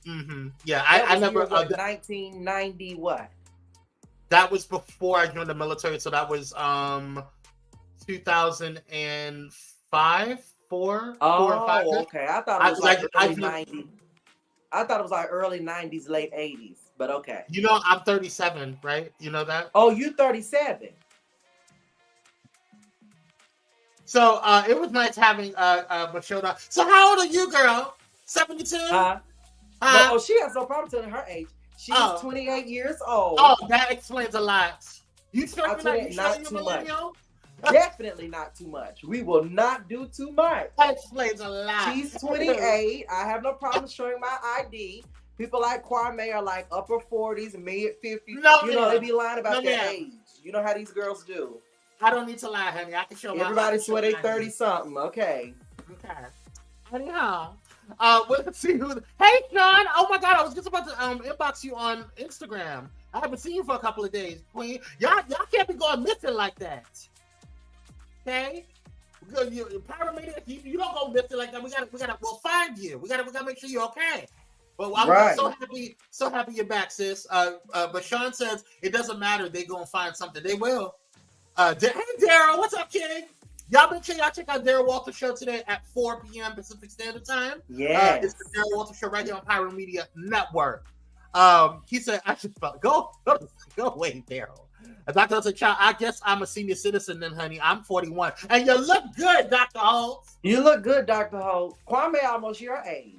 Mm-hmm. Yeah, I never. 1990 what? That was before I joined the military, so that was 2005, four or five. Okay. I thought it was like early 90s. I thought it was like early 90s, late 80s. But okay. You know, I'm 37, right? You know that? Oh, you 37. So it was nice having Michelle. So how old are you, girl? 72? No, she has no problem telling her age. She's 28 years old. Oh, that explains a lot. You sure not too much. Definitely not too much. We will not do too much. That explains a lot. She's 28. I have no problem showing my ID. People like Kwame are like upper 40s, mid 50s. No, they be lying about their age. You know how these girls do. I don't need to lie, honey. I can show my. Everybody swear they 30 something. Okay. Anyhow. Let's see who. Hey, Sean! Oh my God, I was just about to inbox you on Instagram. I haven't seen you for a couple of days, Queen. Y'all can't be going missing like that. Okay, paramedic, you don't go missing like that. We'll find you. We gotta make sure you're okay. Well, I'm so happy you're back, sis. But Sean says it doesn't matter. They gonna find something. They will. Hey, Daryl, what's up, kid? Y'all make sure y'all check out Daryl Walter Show today at 4 p.m. Pacific Standard Time. Yeah, it's the Daryl Walter Show right here on Pyro Media Network. He said, I should go away, Daryl. Dr. said, child, I guess I'm a senior citizen then, honey. I'm 41. And you look good, Dr. Holt. You look good, Dr. Holt. Kwame almost your age.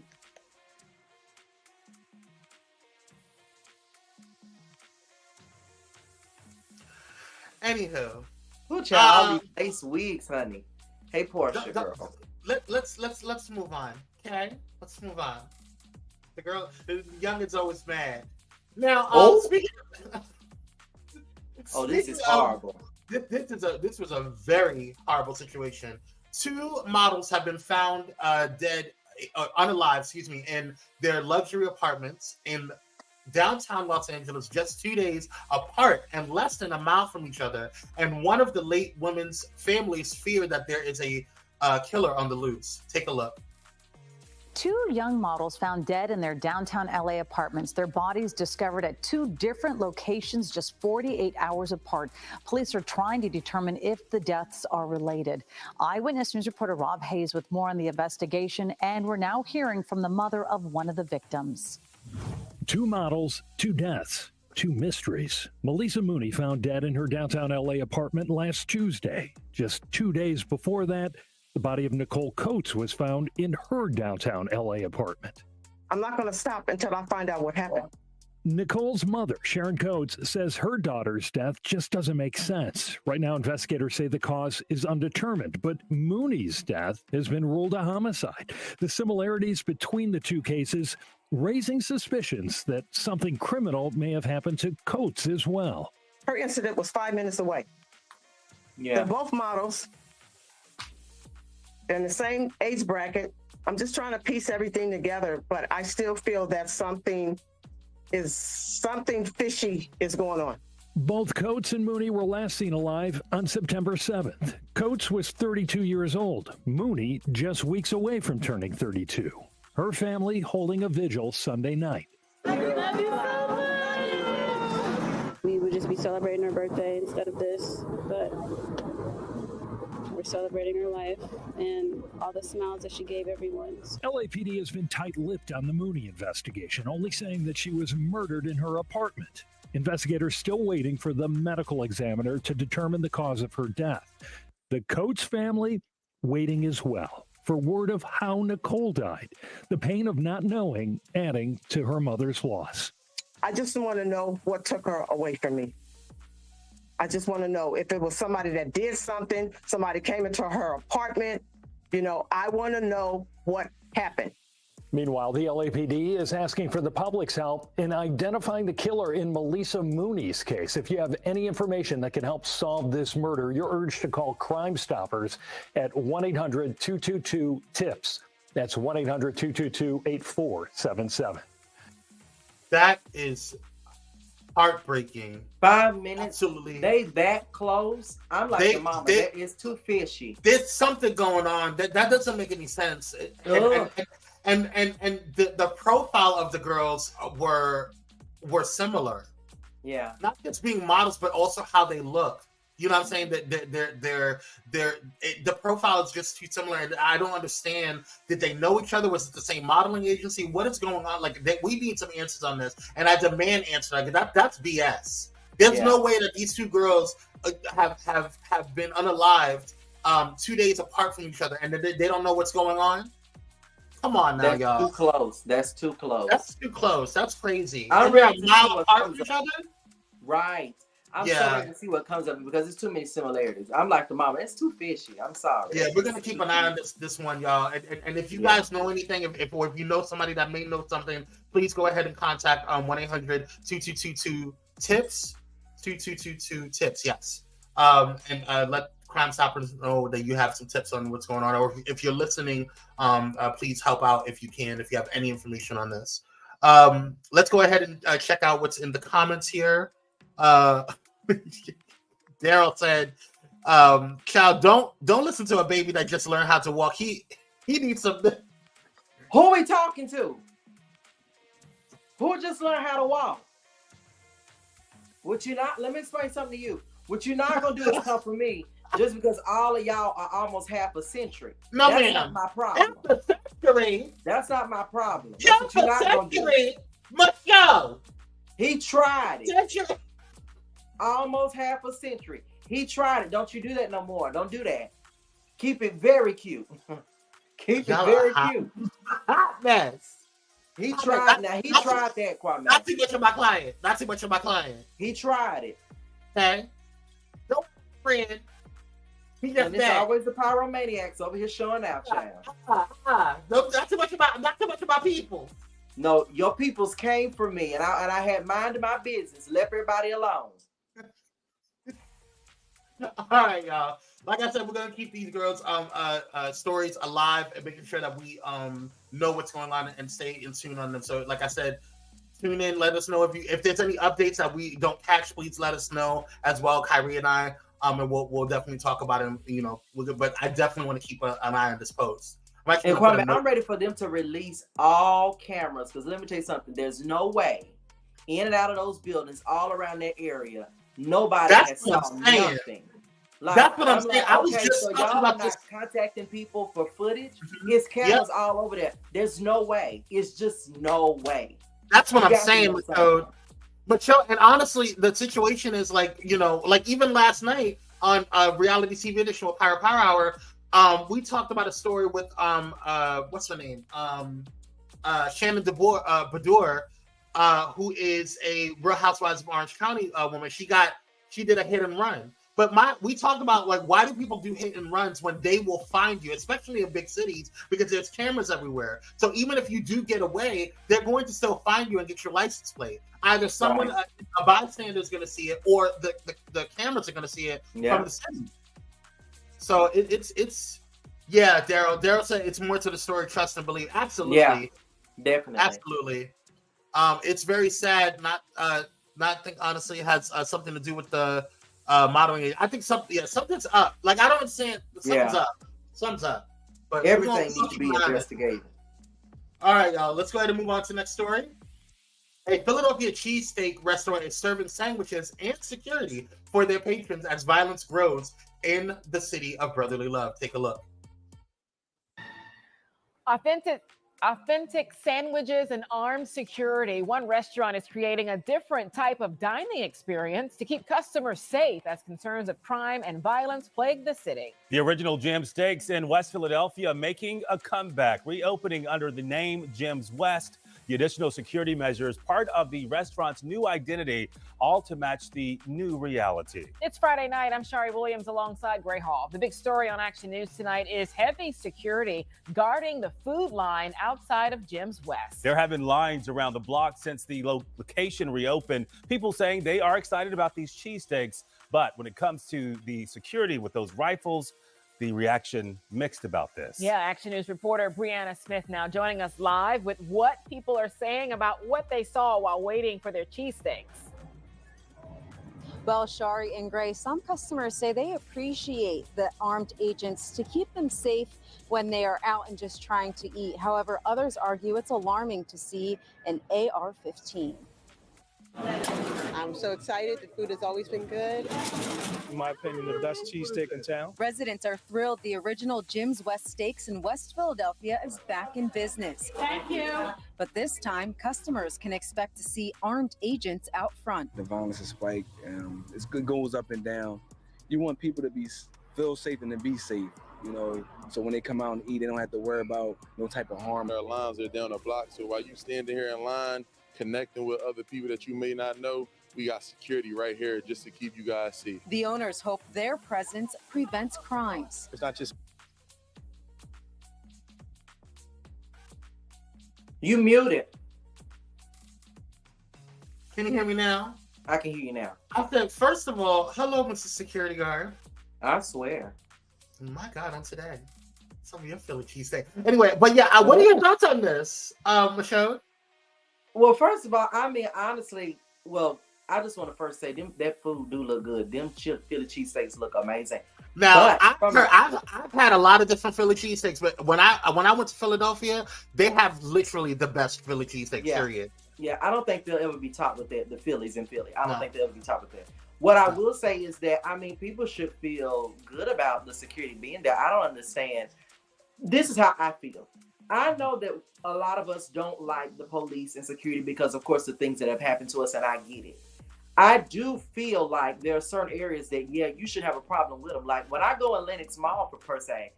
Anywho. Who child all these lace wigs, honey? Hey, Portia, girl. Let's move on. Okay? Let's move on. The youngins always mad. Now, speaking of, this is horrible. This was a very horrible situation. 2 models have been found unalive, in their luxury apartments in downtown Los Angeles, just 2 days apart and less than a mile from each other. And one of the late women's families fear that there is a killer on the loose. Take a look. 2 young models found dead in their downtown LA apartments. Their bodies discovered at 2 different locations just 48 hours apart. Police are trying to determine if the deaths are related. Eyewitness News reporter Rob Hayes with more on the investigation, and we're now hearing from the mother of one of the victims. 2 models, 2 deaths, 2 mysteries. Melissa Mooney found dead in her downtown LA apartment last Tuesday. Just 2 days before that, the body of Nicole Coates was found in her downtown LA apartment. I'm not going to stop until I find out what happened. Nicole's mother, Sharon Coates, says her daughter's death just doesn't make sense. Right now, investigators say the cause is undetermined, but Mooney's death has been ruled a homicide. The similarities between the 2 cases raising suspicions that something criminal may have happened to Coates as well. Her incident was 5 minutes away. Yeah. They're both models. They're in the same age bracket. I'm just trying to piece everything together, but I still feel that something fishy is going on. Both Coates and Mooney were last seen alive on September 7th. Coates was 32 years old. Mooney just weeks away from turning 32. Her family holding a vigil Sunday night. We would just be celebrating her birthday instead of this, but we're celebrating her life and all the smiles that she gave everyone. LAPD has been tight-lipped on the Mooney investigation, only saying that she was murdered in her apartment. Investigators still waiting for the medical examiner to determine the cause of her death. The Coates family waiting as well for word of how Nicole died. The pain of not knowing adding to her mother's loss. I just want to know what took her away from me. I just want to know if it was somebody that did something, somebody came into her apartment. I want to know what happened. Meanwhile, the LAPD is asking for the public's help in identifying the killer in Melissa Mooney's case. If you have any information that can help solve this murder, you're urged to call Crime Stoppers at 1-800-222-TIPS. That's 1-800-222-8477. That is heartbreaking. 5 minutes. Absolutely. They that close. I'm like the mama. That is too fishy. There's something going on that doesn't make any sense. And the profile of the girls were similar. Yeah. Not just being models, but also how they look. You know what I'm saying? That the profile is just too similar, and I don't understand. Did they know each other? Was it the same modeling agency? What is going on? Like, we need some answers on this, and I demand answers. Like, that's BS. There's no way that these two girls have been unalived 2 days apart from each other, and they don't know what's going on. Come on now, y'all. Too close. That's too close. That's too close. That's crazy. I'm ready to see what apart comes from each up. other. Right. I'm so ready to see what comes up because there's too many similarities. I'm like the mama. It's too fishy. I'm sorry. Yeah, we're gonna keep an eye on this one, y'all. And if you guys know anything, if you know somebody that may know something, please go ahead and contact 1-800-2222-TIPS. 2222 tips. Yes. And let Crime Stoppers know that you have some tips on what's going on, or if you're listening, please help out if you can, if you have any information on this. Let's go ahead and check out what's in the comments here. Daryl said, child, don't listen to a baby that just learned how to walk. He needs some. Who are we talking to? Who just learned how to walk? What you not? Let me explain something to you. What you're not gonna do is come for me just because all of y'all are almost half a century. No, that's ma'am. not my problem. Half a century. That's not my problem. That's what you're not gonna do. Michelle. He tried it. Almost half a century. He tried it. Don't you do that no more. Don't do that. Keep it very cute. Keep it very cute. Hot mess. He tried. Now he tried that, Kwame. Not too much of my client. Not too much of my client. He tried it. Okay. Don't friend. He just it's always the pyromaniacs over here showing out, child. Not too much about people. No, your peoples came for me, and I had minded my business. Left everybody alone. All right, y'all. Like I said, we're gonna keep these girls' stories alive and making sure that we know what's going on and stay in tune on them. So, like I said, tune in. Let us know if there's any updates that we don't catch. Please let us know as well, Kire and I. And we'll definitely talk about it. You know, but I definitely want to keep an eye on this post. And Kwame, I'm ready for them to release all cameras because let me tell you something. There's no way in and out of those buildings all around that area. Nobody has saw nothing. Like, that's what I'm saying. Like, I was just so talking y'all about are not this. contacting people for footage. It's cameras all over there. There's no way. It's just no way. That's what I'm saying, but and honestly, the situation is like, you know, like even last night on a reality TV edition with Pyro Power Hour, we talked about a story with what's her name? Shannon Badur, who is a Real Housewives of Orange County woman. She did a hit and run. But we talked about, like, why do people do hit and runs when they will find you, especially in big cities, because there's cameras everywhere. So even if you do get away, they're going to still find you and get your license plate. Either someone, a bystander is going to see it, or the cameras are going to see it from the city. So it's Daryl said it's more to the story, trust and believe. Absolutely. Yeah, definitely. Absolutely. It's very sad. Not think honestly it has something to do with the modeling. I think something's up. Like, I don't understand. Something's up. But everything needs to be investigated. All right, y'all. Let's go ahead and move on to the next story. A Philadelphia cheesesteak restaurant is serving sandwiches and security for their patrons as violence grows in the city of brotherly love. Take a look. Authentic sandwiches and armed security. One restaurant is creating a different type of dining experience to keep customers safe as concerns of crime and violence plague the city. The original Jim Steaks in West Philadelphia making a comeback, reopening under the name Jim's West. The additional security measures, part of the restaurant's new identity, all to match the new reality. It's Friday night. I'm Shari Williams alongside Gray Hall. The big story on Action News tonight is heavy security guarding the food line outside of Jim's West. There have been lines around the block since the location reopened. People saying they are excited about these cheesesteaks, but when it comes to the security with those rifles, the reaction mixed about this. Yeah, Action News reporter Brianna Smith now joining us live with what people are saying about what they saw while waiting for their cheesesteaks. Well, Shari and Gray, some customers say they appreciate the armed agents to keep them safe when they are out and just trying to eat. However, others argue it's alarming to see an AR-15. I'm so excited. The food has always been good. In my opinion, the best cheesesteak in town. Residents are thrilled the original Jim's West Steaks in West Philadelphia is back in business. Thank you. But this time, customers can expect to see armed agents out front. The violence has spiked. It goes up and down. You want people to feel safe and to be safe, you know, so when they come out and eat, they don't have to worry about no type of harm. Our lines are down a block, so while you standing here in line, connecting with other people that you may not know, we got security right here just to keep you guys safe. The owners hope their presence prevents crimes. It's not just... You muted. Can you hear me now? I can hear you now. I said, first of all, hello, Mr. Security Guard. I swear. My God, on today. Some of your Philly cheesesteak. Anyway, but yeah, what are your thoughts on this, Michelle? Well, first of all, I mean, honestly, I just want to first say that food do look good. Them Philly cheesesteaks look amazing. Now, I've had a lot of different Philly cheesesteaks, but when I went to Philadelphia, they have literally the best Philly cheesesteak, period. Yeah, I don't think they'll ever be topped with that, the Phillies in Philly. I don't think they'll ever be topped with that. What I will say is that, I mean, people should feel good about the security being there. I don't understand. This is how I feel. I know that a lot of us don't like the police and security because, of course, the things that have happened to us, and I get it. I do feel like there are certain areas that, yeah, you should have a problem with them. Like when I go in Lenox Mall, per se,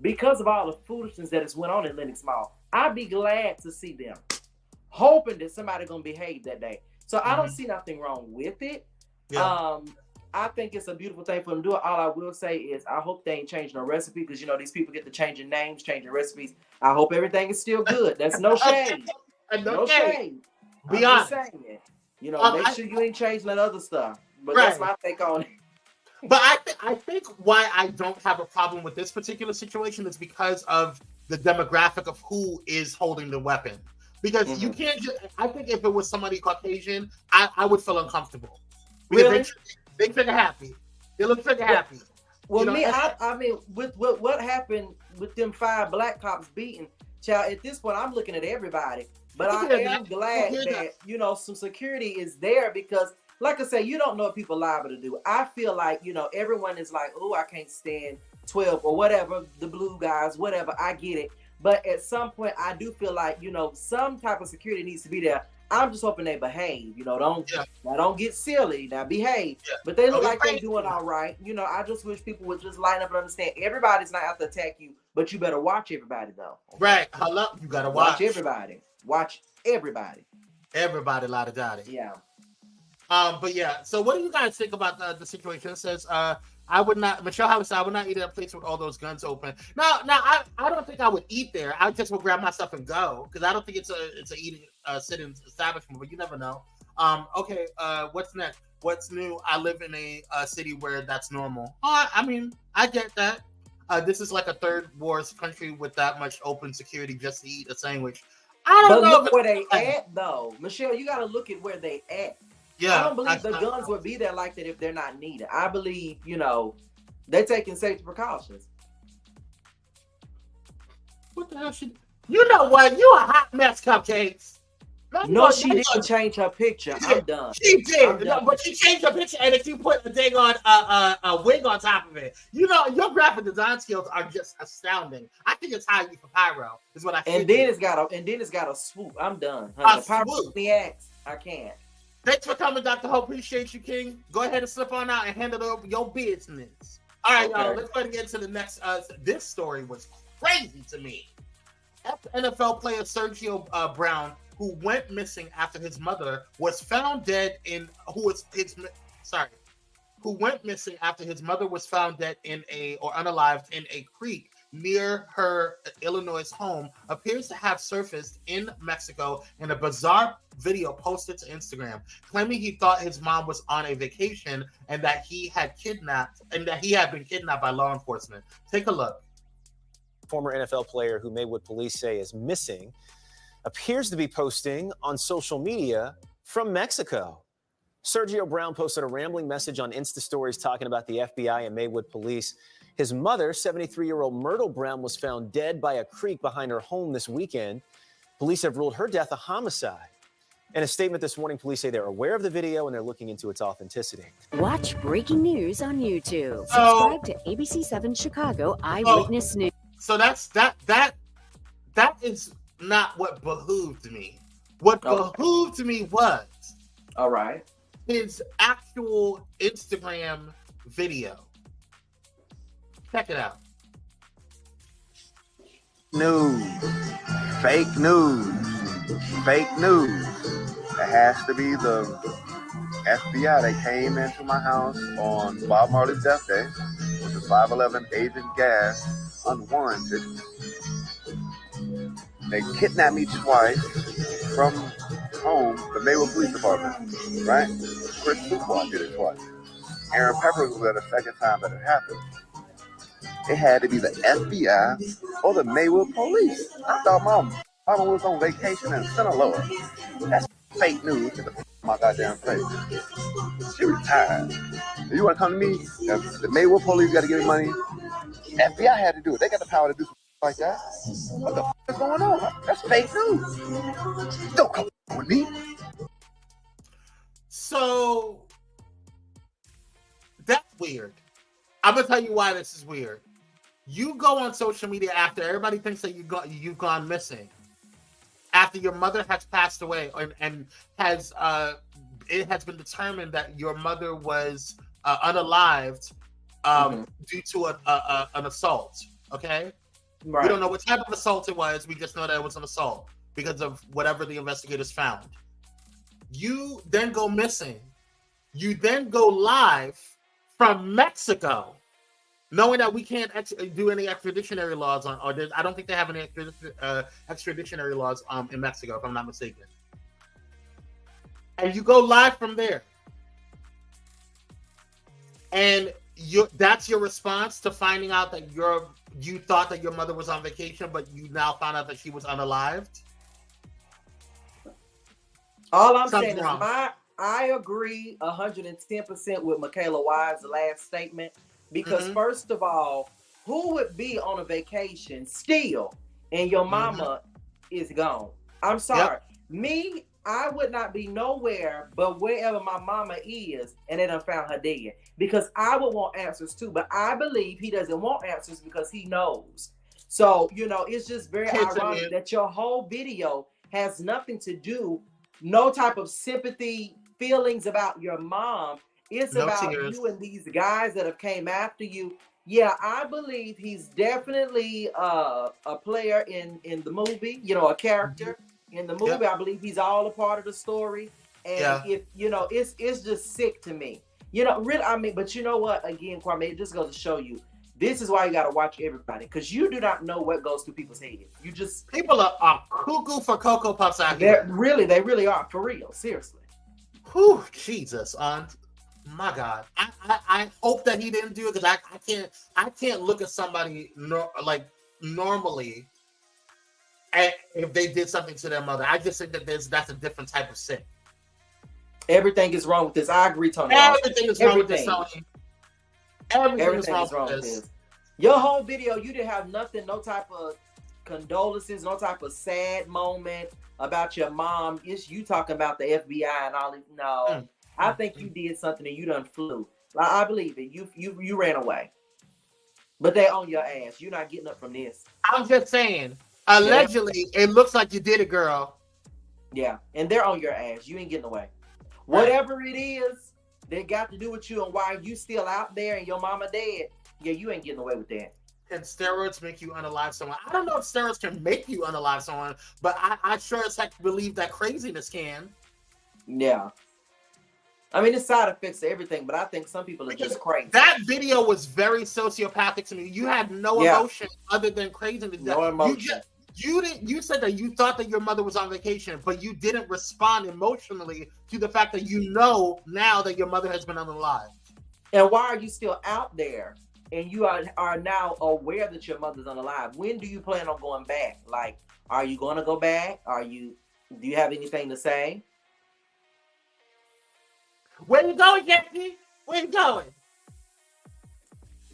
because of all the foolishness that has went on in Lenox Mall, I'd be glad to see them, hoping that somebody gonna behave that day. So I don't see nothing wrong with it. Yeah. I think it's a beautiful thing for them to do it. All I will say is I hope they ain't changing the recipe because, you know, these people get to changing names, changing recipes. I hope everything is still good. That's no shade. No shade. Be honest. You know, make sure you ain't changing that other stuff. But that's my take on it. But I think why I don't have a problem with this particular situation is because of the demographic of who is holding the weapon. Because you can't just, I think if it was somebody Caucasian, I would feel uncomfortable. Because really? They trigger happy. They look trigger happy. Well, you know, I mean, with what happened with them 5 black cops beating, child, at this point, I'm looking at everybody. But I am glad that, you know, some security is there because, like I said, you don't know what people are liable to do. I feel like, you know, everyone is like, oh, I can't stand 12 or whatever, the blue guys, whatever. I get it. But at some point, I do feel like, you know, some type of security needs to be there. I'm just hoping they behave, you know, don't get silly, now behave. Yeah. But they look like they're doing all right. You know, I just wish people would just line up and understand everybody's not out to attack you, but you better watch everybody though. Okay? Right. Hello, you gotta watch everybody. Watch everybody. Everybody, la da da. Yeah. But yeah, so what do you guys think about the situation? It says, I would not, Michelle Hollis said, I would not eat at a place with all those guns open. Now, I don't think I would eat there. I just would grab my stuff and go because I don't think it's a eating sitting establishment. But you never know. Okay. What's next? What's new? I live in a city where that's normal. I mean, I get that. This is like a third world country with that much open security just to eat a sandwich. I don't know. Look where they at though, Michelle. You got to look at where they at. Yeah, I don't believe the guns would be there like that if they're not needed. I believe, you know, they're taking safety precautions. What the hell? You know what? You a hot mess, Cupcakes. No, she didn't change her picture. I'm done. She did, but she changed her picture, and if you put a dang on a wig on top of it, you know your graphic design skills are just astounding. I think it's high for Pyro. Is what I. And then it's got a swoop. I'm done. The Pyro the axe. I can't. Thanks for coming, Dr. Hope. Appreciate you, King. Go ahead and slip on out and handle over your business. All right, y'all. Let's go ahead and get into the next. This story was crazy to me. NFL player Sergio Brown, who went missing after his mother was found dead who went missing after his mother was found dead unalived in a creek, near her Illinois home appears to have surfaced in Mexico in a bizarre video posted to Instagram, claiming he thought his mom was on a vacation and that he had been kidnapped by law enforcement. Take a look. Former NFL player who Maywood police say is missing appears to be posting on social media from Mexico. Sergio Brown posted a rambling message on Insta Stories talking about the FBI and Maywood police. His mother, 73-year-old Myrtle Brown, was found dead by a creek behind her home this weekend. Police have ruled her death a homicide. In a statement this morning, police say they're aware of the video and they're looking into its authenticity. Watch breaking news on YouTube. Subscribe to ABC7 Chicago Eyewitness News. So that is not what behooved me. What behooved me was all right, his actual Instagram video. Check it out. News. Fake news. Fake news. It has to be the FBI that came into my house on Bob Marley's death day with the 511 Agent Gas unwarranted. They kidnapped me twice from home, the Maywood Police Department, right? Chris Fuqua did it twice. Aaron Pepper was there the second time that it happened. It had to be the FBI or the Maywood Police. I thought mama was on vacation in Sinaloa. That's fake news. Get the my goddamn face. She retired. You want to come to me? The Maywood Police got to give me money. FBI had to do it. They got the power to do something like that. What the is going on? That's fake news. Don't come with me. So that's weird. I'm gonna tell you why this is weird. You go on social media after everybody thinks that you've gone missing, after your mother has passed away, and has it has been determined that your mother was unalived due to an assault. Okay, right. We don't know what type of assault it was. We just know that it was an assault because of whatever the investigators found. You then go missing. You then go live from Mexico, knowing that we can't do any extraditionary laws I don't think they have any extraditionary laws in Mexico, if I'm not mistaken. And you go live from there, and that's your response to finding out that you thought that your mother was on vacation, but you now found out that she was unalived. All I'm saying is I agree 110% with Michaela Wise's last statement, because first of all, who would be on a vacation still and your mama is gone? I'm sorry. Me, I would not be nowhere but wherever my mama is and they done found her dead, because I would want answers too, but I believe he doesn't want answers because he knows. So, it's just very ironic that your whole video has nothing to do, no type of sympathy, feelings about your mom. It's about you and these guys that have came after you. Yeah, I believe he's definitely a player in the movie, a character in the movie. I believe he's all a part of the story. And if it's just sick to me. Really, but you know what? Again, Kwame, it just goes to show you, this is why you got to watch everybody, because you do not know what goes through people's heads. People are cuckoo for Cocoa Puffs out here. They really are, for real, seriously. Whew, Jesus, Aunt. My God, I hope that he didn't do it, because I can't look at somebody normally, and if they did something to their mother. I just think that that's a different type of sick. Everything is wrong with this. I agree, Tony. Everything is wrong with this, Tony. Everything is wrong with this. Your whole video, you didn't have nothing, no type of condolences, no type of sad moment about your mom. It's you talking about the FBI and all this. No. I think you did something and you done flew. I believe it. You ran away. But they on your ass. You're not getting up from this. I'm just saying. Allegedly, it looks like you did it, girl. Yeah. And they're on your ass. You ain't getting away. Whatever it is, they got to do with you and why you still out there and your mama dead. Yeah, you ain't getting away with that. Can steroids make you unalive someone? I don't know if steroids can make you unalive someone, but I sure as heck believe that craziness can. Yeah. I mean, it's side effects to everything, but I think some people are just crazy. That video was very sociopathic to me. You had no emotion other than craziness. No emotion. You said that you thought that your mother was on vacation, but you didn't respond emotionally to the fact that you know now that your mother has been unalive. And why are you still out there? And you are now aware that your mother's unalive. When do you plan on going back? Like, are you going to go back? Do you have anything to say? Where you going, Jackie? Where you going?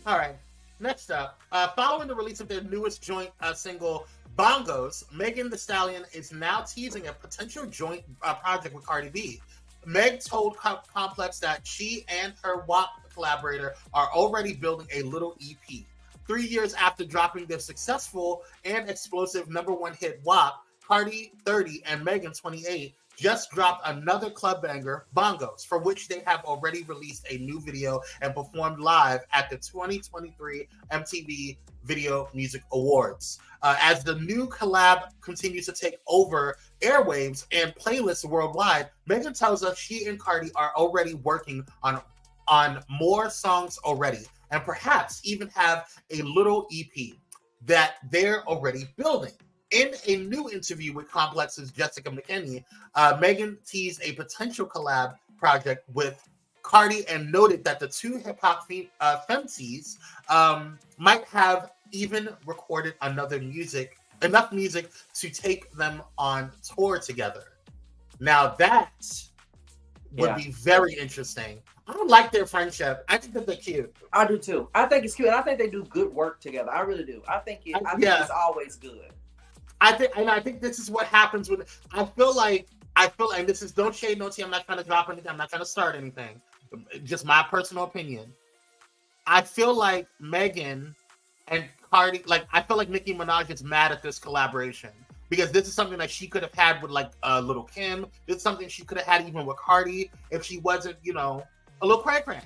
All right. Next up, following the release of their newest joint single, Bongos, Megan Thee Stallion is now teasing a potential joint project with Cardi B. Meg told Complex that she and her WAP collaborator are already building a little EP. 3 years after dropping their successful and explosive #1 hit WAP, Cardi 30 and Megan 28 just dropped another club banger, Bongos, for which they have already released a new video and performed live at the 2023 MTV Video Music Awards. As the new collab continues to take over airwaves and playlists worldwide, Megan tells us she and Cardi are already working on more songs already, and perhaps even have a little EP that they're already building. In a new interview with Complex's Jessica McKinney, Megan teased a potential collab project with Cardi and noted that the two hip-hop femties might have even recorded enough music to take them on tour together. Now that would be very interesting. I don't like their friendship. I think that they're cute. I do too. I think it's cute. And I think they do good work together. I really do. I think it's always good. I think this is what happens when I feel like this is don't shade, no tea. I'm not trying to drop anything. I'm not trying to start anything. Just my personal opinion. I feel like Megan and Cardi, I feel like Nicki Minaj is mad at this collaboration because this is something that she could have had with Lil' Kim. This is something she could have had even with Cardi if she wasn't, a little cray-cray.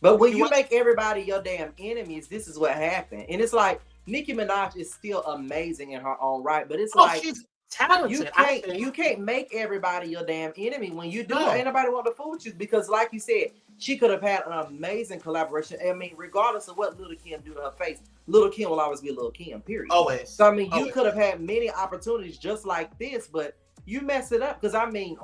But when you make everybody your damn enemies, this is what happened. And it's like Nicki Minaj is still amazing in her own right, but it's she's talented. You can't make everybody your damn enemy. When you do, ain't nobody want to fool with you because, like you said, she could have had an amazing collaboration. I mean, regardless of what Lil' Kim do to her face, Lil' Kim will always be Lil' Kim. Period. Always. So I mean, you could have had many opportunities just like this, but you mess it up because I mean,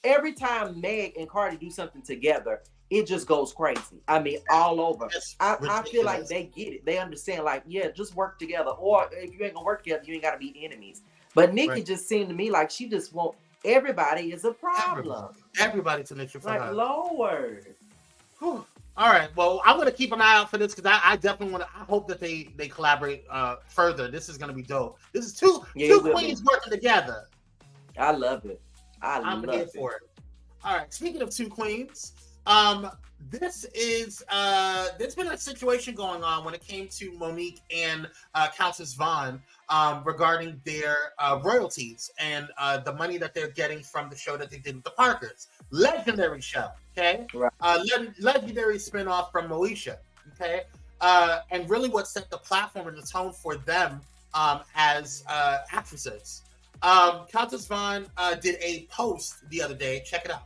every time Meg and Cardi do something together, it just goes crazy. I mean, all over. I feel like they get it. They understand, just work together. Or if you ain't gonna work together, you ain't gotta be enemies. But Nicki just seemed to me like she just want everybody is a problem. Everybody to make you feel Lord. All right. Well, I'm gonna keep an eye out for this because I definitely want to. I hope that they collaborate further. This is gonna be dope. This is two queens working together. I love it. I'm here for it. All right. Speaking of two queens. There's been a situation going on when it came to Monique and Countess Vaughn regarding their royalties and the money that they're getting from the show that they did with the Parkers. Legendary show, okay? Right. Legendary spinoff from Moesha, okay? And really what set the platform and the tone for them as actresses. Countess Vaughn did a post the other day. Check it out.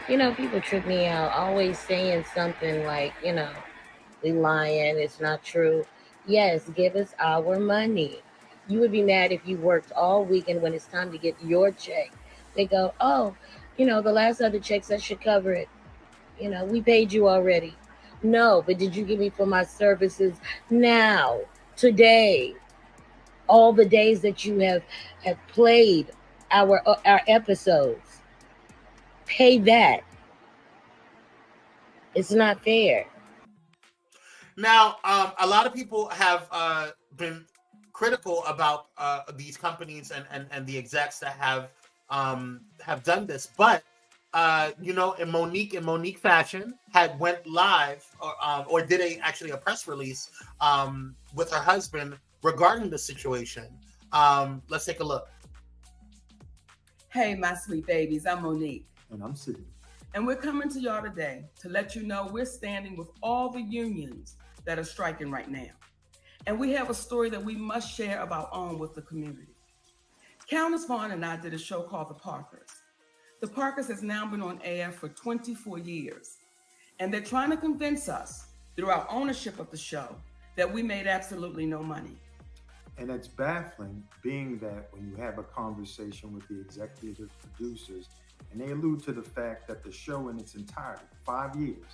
People trip me out, always saying something like, we lying, it's not true. Yes, give us our money. You would be mad if you worked all week and when it's time to get your check, they go, oh, the last other checks, that should cover it. We paid you already. No, but did you give me for my services now, today? All the days that you have played our episodes. Pay that. It's not fair. Now, a lot of people have been critical about these companies and the execs that have done this, but in Monique fashion, had went live or did actually a press release with her husband regarding the situation. Let's take a look. Hey, my sweet babies, I'm Monique. And I'm Sid. And we're coming to y'all today to let you know we're standing with all the unions that are striking right now. And we have a story that we must share of our own with the community. Countess Vaughn and I did a show called The Parkers. The Parkers has now been on air for 24 years, and they're trying to convince us through our ownership of the show that we made absolutely no money. And it's baffling, being that when you have a conversation with the executive producers, and they allude to the fact that the show in its entirety, 5 years,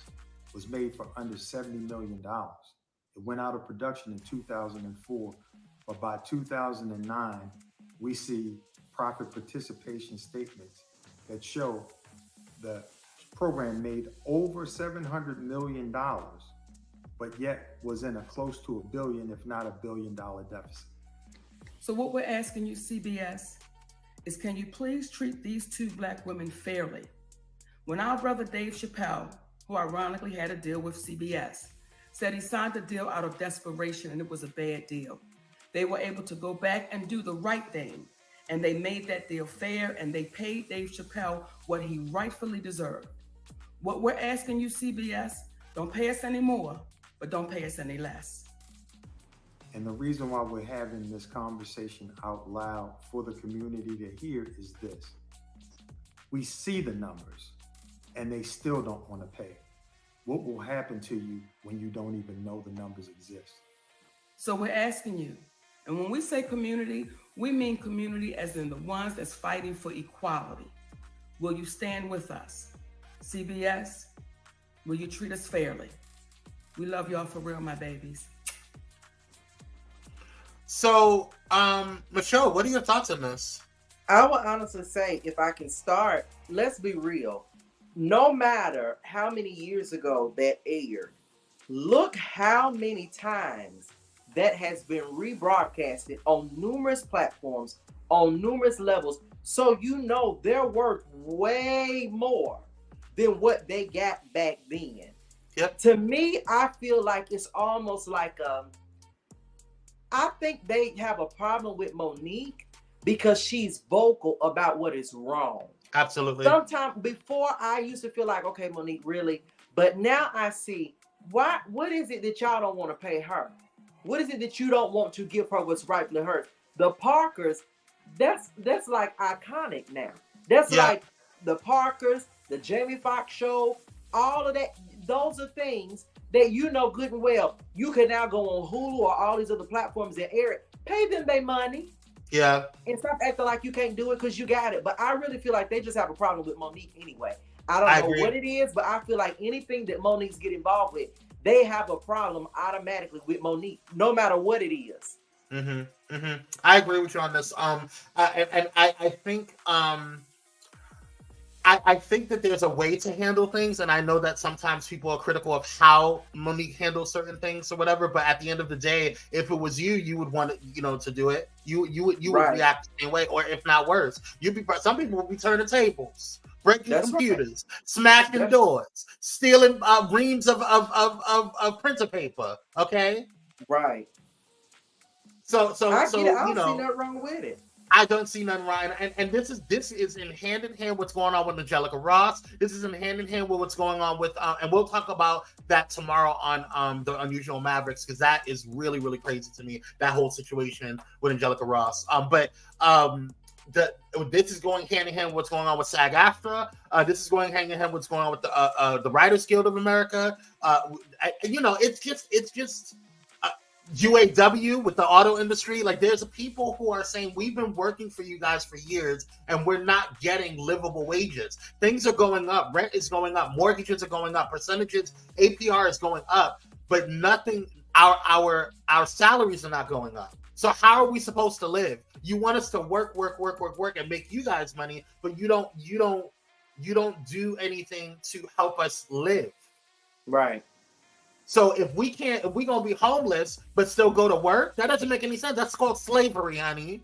was made for under $70 million. It went out of production in 2004, but by 2009, we see profit participation statements that show the program made over $700 million, but yet was in a close to $1 billion, if not $1 billion deficit. So what we're asking you, CBS, is can you please treat these two Black women fairly? When our brother Dave Chappelle, who ironically had a deal with CBS, said he signed the deal out of desperation and it was a bad deal, they were able to go back and do the right thing. And they made that deal fair, and they paid Dave Chappelle what he rightfully deserved. What we're asking you, CBS, don't pay us any more, but don't pay us any less. And the reason why we're having this conversation out loud for the community to hear is this. We see the numbers, and they still don't want to pay. What will happen to you when you don't even know the numbers exist? So we're asking you, and when we say community, we mean community as in the ones that's fighting for equality. Will you stand with us? CBS, will you treat us fairly? We love y'all for real, my babies. So, Michelle, what are your thoughts on this? I would honestly say, if I can start, let's be real. No matter how many years ago that aired, look how many times that has been rebroadcasted on numerous platforms, on numerous levels. So you know they're worth way more than what they got back then. Yep. To me, I feel like it's almost like I think they have a problem with Monique because she's vocal about what is wrong. Absolutely. Sometimes before I used to feel like, okay, Monique, really? But now I see, what is it that y'all don't want to pay her? What is it that you don't want to give her what's rightfully hers? The Parkers, that's like iconic now. That's like the Parkers, the Jamie Foxx show, all of that. Those are things that you know good and well. You can now go on Hulu or all these other platforms that air it. Pay them their money. Yeah. And stop acting like you can't do it because you got it. But I really feel like they just have a problem with Monique anyway. I don't know what it is, but I feel like anything that Monique's get involved with, they have a problem automatically with Monique, no matter what it is. Mm-hmm. Mm-hmm. I agree with you on this. I think I think that there's a way to handle things, and I know that sometimes people are critical of how Monique handles certain things or whatever. But at the end of the day, if it was you, you would want to do it. You would react the same way, or if not worse, some people would be turning tables, breaking computers, smashing doors, stealing reams of printer paper. Okay, right. So I don't see nothing wrong with it. I don't see nothing wrong, and this is in hand what's going on with Angelica Ross. This is in hand with what's going on with, and we'll talk about that tomorrow on the Unusual Mavericks, because that is really, really crazy to me, that whole situation with Angelica Ross. This is going hand in hand with what's going on with SAG-AFTRA. This is going hand in hand with what's going on with the Writers Guild of America. It's just. UAW with the auto industry, like there's people who are saying we've been working for you guys for years and we're not getting livable wages. Things are going up, rent is going up, mortgages are going up, percentages, APR is going up, but nothing. Our salaries are not going up. So how are we supposed to live? You want us to work and make you guys money, but you don't do anything to help us live. Right. So if we're gonna be homeless but still go to work, that doesn't make any sense. That's called slavery, honey.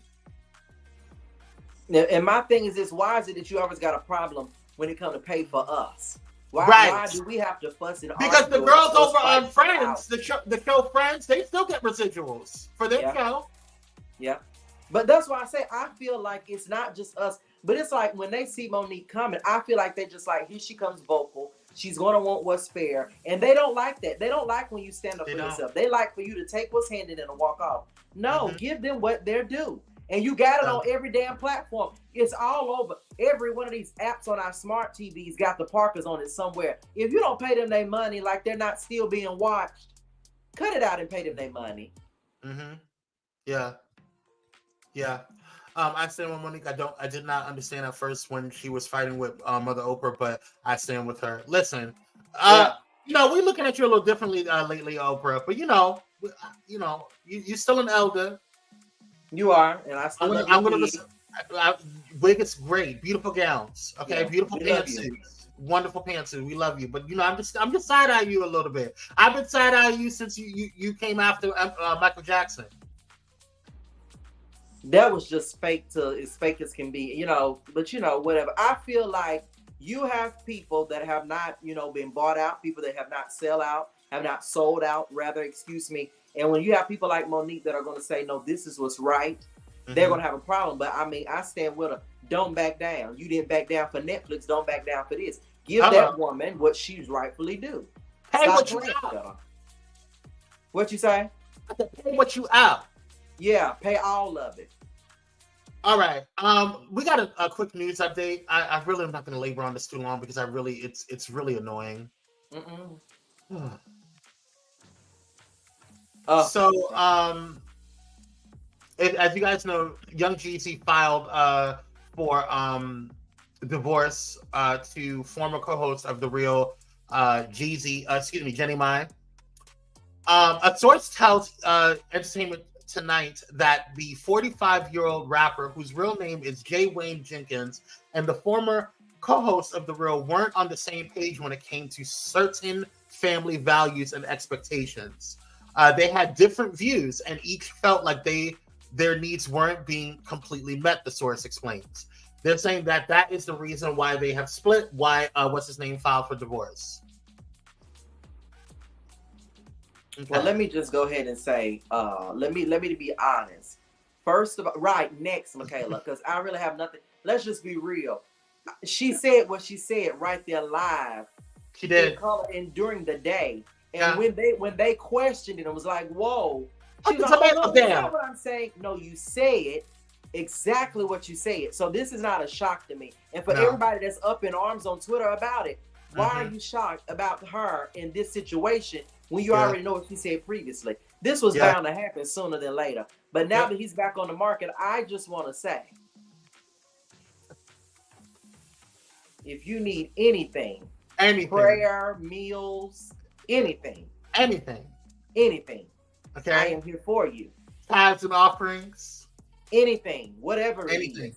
And my thing is this: why is it that you always got a problem when it comes to pay for us? Why do we have to fuss and argue? Because the girls over on Friends, the show Friends, they still get residuals for their show. Yeah, but that's why I say I feel like it's not just us, but it's like when they see Monique coming, I feel like they just like, here she comes vocal. She's going to want what's fair. And they don't like that. They don't like when you stand up for yourself. They like for you to take what's handed and walk off. No, give them what they're due. And you got it on every damn platform. It's all over. Every one of these apps on our smart TVs got the Parkers on it somewhere. If you don't pay them their money, like they're not still being watched, cut it out and pay them their money. Mm-hmm. Yeah. Yeah. I stand with Monique. I did not understand at first when she was fighting with Mother Oprah, but I stand with her. Listen, we're looking at you a little differently lately, Oprah. But you're still an elder. You are, and I still I'm gonna listen. Wig is great, beautiful gowns. Okay, beautiful pantsuits, wonderful pantsuits. We love you, but I'm just side eyeing you a little bit. I've been side eyeing you since you came after Michael Jackson. That was just fake as fake as can be, but whatever. I feel like you have people that have not, been bought out, people that have not sold out, rather, excuse me. And when you have people like Monique that are going to say, no, this is what's right, they're going to have a problem. But I mean, I stand with her. Don't back down. You didn't back down for Netflix. Don't back down for this. Give that woman what she's rightfully due. Pay what you out. What you say? Pay what you out. Yeah, pay all of it. All right. We got a quick news update. I really am not going to labor on this too long because it's really annoying. So, as you guys know, Young Jeezy filed for divorce to former co-host of The Real, Jenny Mai. A source tells Entertainment Tonight that the 45-year-old rapper, whose real name is Jay Wayne Jenkins, and the former co-host of The Real weren't on the same page when it came to certain family values and expectations. They had different views, and each felt like their needs weren't being completely met, the source explains. They're saying that is the reason why they have split, why filed for divorce. Okay. Well, let me just go ahead and say, let me be honest. First of all, next, Michaela, because I really have nothing. Let's just be real. She said what she said right there live. She did. In color and during the day. And when they questioned it, it was like, whoa. She was like, no, that's not what I'm saying. No, you said exactly what you said. So this is not a shock to me. And for everybody that's up in arms on Twitter about it, why are you shocked about her in this situation when you already know what she said previously? This was bound to happen sooner than later. But now that he's back on the market, I just want to say, if you need anything, prayer, meals, anything, okay, I am here for you. Tithes and offerings, anything, whatever it is,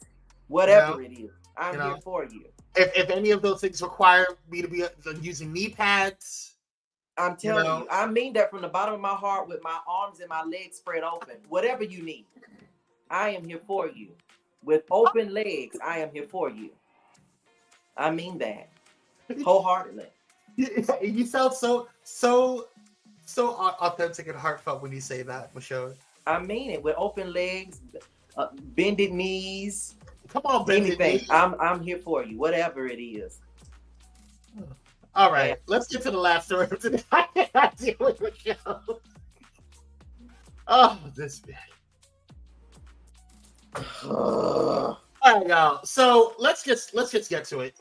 I'm here for you. If any of those things require me to be using knee pads, I'm telling you, I mean that from the bottom of my heart with my arms and my legs spread open. Whatever you need, I am here for you. With open legs, I am here for you. I mean that wholeheartedly. You sound so authentic and heartfelt when you say that, Michelle. I mean it. With open legs, bended knees. Come on, bended knees. I'm here for you. Whatever it is. All right, let's get to the last story of today. I cannot deal with Michelle. Oh, this man. All right, y'all. So let's just get to it.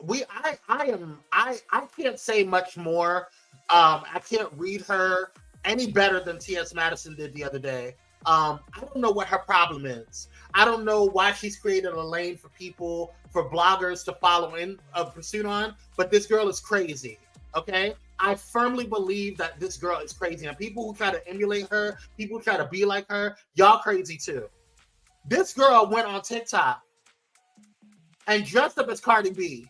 I can't say much more. I can't read her any better than T.S. Madison did the other day. I don't know what her problem is. I don't know why she's created a lane for people, for bloggers to follow in a pursuit on, but this girl is crazy, okay? I firmly believe that this girl is crazy, and people who try to emulate her, people who try to be like her, y'all crazy too. This girl went on TikTok and dressed up as Cardi B,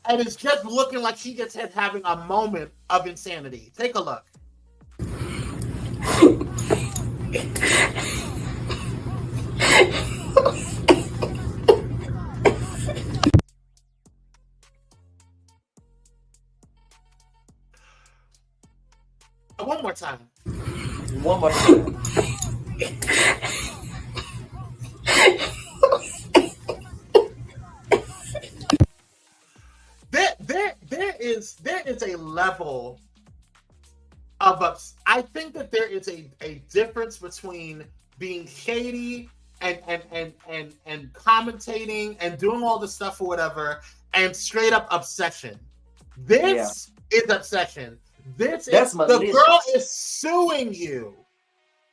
and is just looking like she gets having a moment of insanity. Take a look. One more time. One more time. There is a level of I think that there is a difference between being shady and commentating and doing all this stuff or whatever, and straight up obsession. This is obsession. That's malicious. The girl is suing you.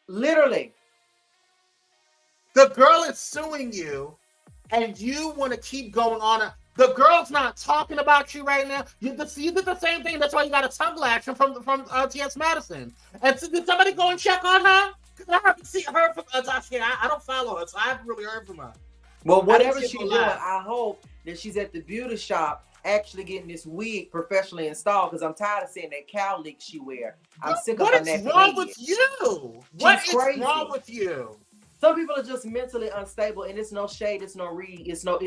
Literally. The girl is suing you, and you want to keep going on. The girl's not talking about you right now. You did the same thing. That's why you got a tongue action from T.S. Madison. And so did somebody go and check on her? Because I haven't heard from Tasha. I don't follow her, so I haven't really heard from her. Well, whatever she's doing, I hope that she's at the beauty shop actually getting this wig professionally installed, because I'm tired of seeing that cow lick she wear. I'm sick of her. What is wrong with you? What is wrong with you? Some people are just mentally unstable, and it's no shade, it's no read, it's no.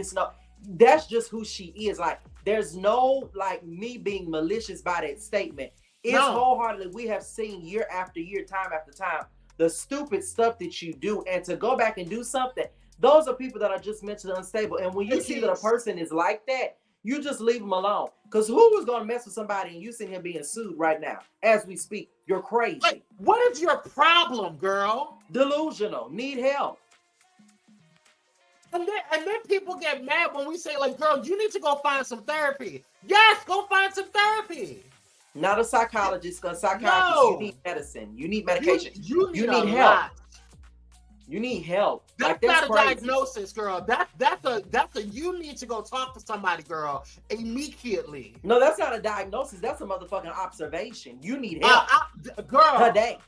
That's just who she is. Like, there's no me being malicious by that statement. It's wholeheartedly, we have seen year after year, time after time, the stupid stuff that you do, and to go back and do something. Those are people that are just mentally unstable. And when you see that a person is like that, you just leave them alone. Because who was going to mess with somebody and you see him being sued right now as we speak? You're crazy. Like, what is your problem, girl? Delusional. Need help. And then people get mad when we say, like, girl, you need to go find some therapy. Yes, go find some therapy. Not a psychologist, because psychiatrist, you need medicine. You need medication. You need help. Lot. You need help. That's not a diagnosis, girl. That's a you need to go talk to somebody, girl, immediately. No, that's not a diagnosis. That's a motherfucking observation. You need help. Girl. Today.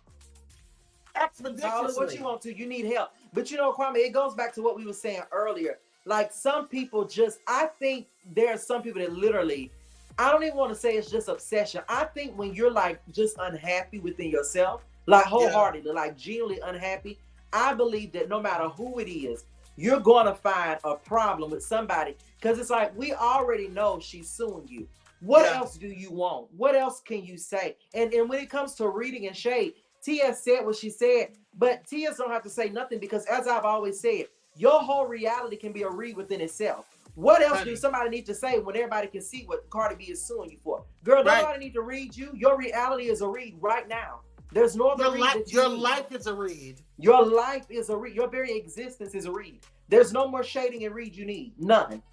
Expeditiously. Call it what you want to. You need help. But you know, Kwame, it goes back to what we were saying earlier. Like, some people I think there are some people that literally, I don't even want to say it's just obsession. I think when you're like just unhappy within yourself, like wholeheartedly, like genuinely unhappy, I believe that no matter who it is, you're going to find a problem with somebody, because it's like, we already know she's suing you. What else do you want? What else can you say? And when it comes to reading and shade, T.S. said what she said, but T.S. don't have to say nothing, because as I've always said, your whole reality can be a read within itself. What else do somebody need to say when everybody can see what Cardi B is suing you for? Girl, nobody need to read you. Your reality is a read right now. There's no other read. Your life is a read. Your life is a read. Your very existence is a read. There's no more shading and read you need. None.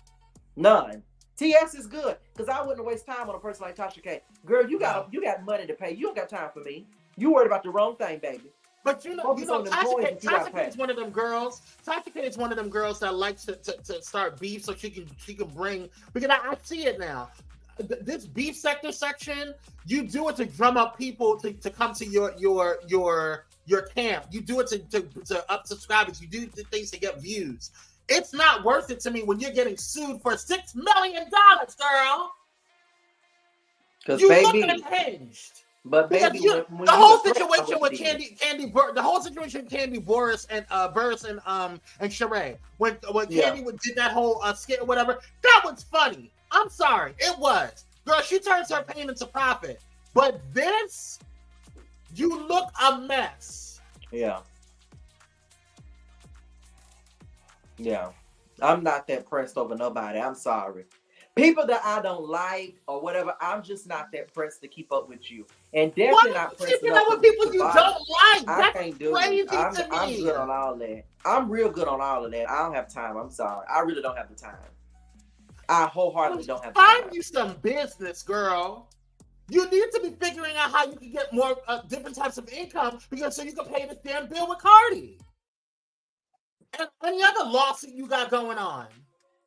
TS is good, because I wouldn't waste time on a person like Tasha K. Girl, you got money to pay. You don't got time for me. You worried about the wrong thing, baby. But Tasha K is one of them girls. Tasha K is one of them girls that likes to start beef so she can bring, because I see it now. This beef section, you do it to drum up people to come to your camp. You do it to up subscribers. You do the things to get views. It's not worth it to me when you're getting sued for $6 million, girl. Because you baby, look unhinged. But baby, the whole situation with the whole situation with Candy Burris and Sheree, when Candy did that whole skit or whatever, that was funny. I'm sorry, it was. Girl, she turns her pain into profit. But this, you look a mess. Yeah. I'm not that pressed over nobody. I'm sorry. People that I don't like or whatever, I'm just not that pressed to keep up with you. And definitely not pressed to keep up with people you don't like. I can't do it. I'm good on all that. I'm real good on all of that. I don't have time. I'm sorry. I really don't have the time. I wholeheartedly don't have time. Find you some business, girl. You need to be figuring out how you can get more different types of income, because so you can pay this damn bill with Cardi. And any other lawsuit you got going on.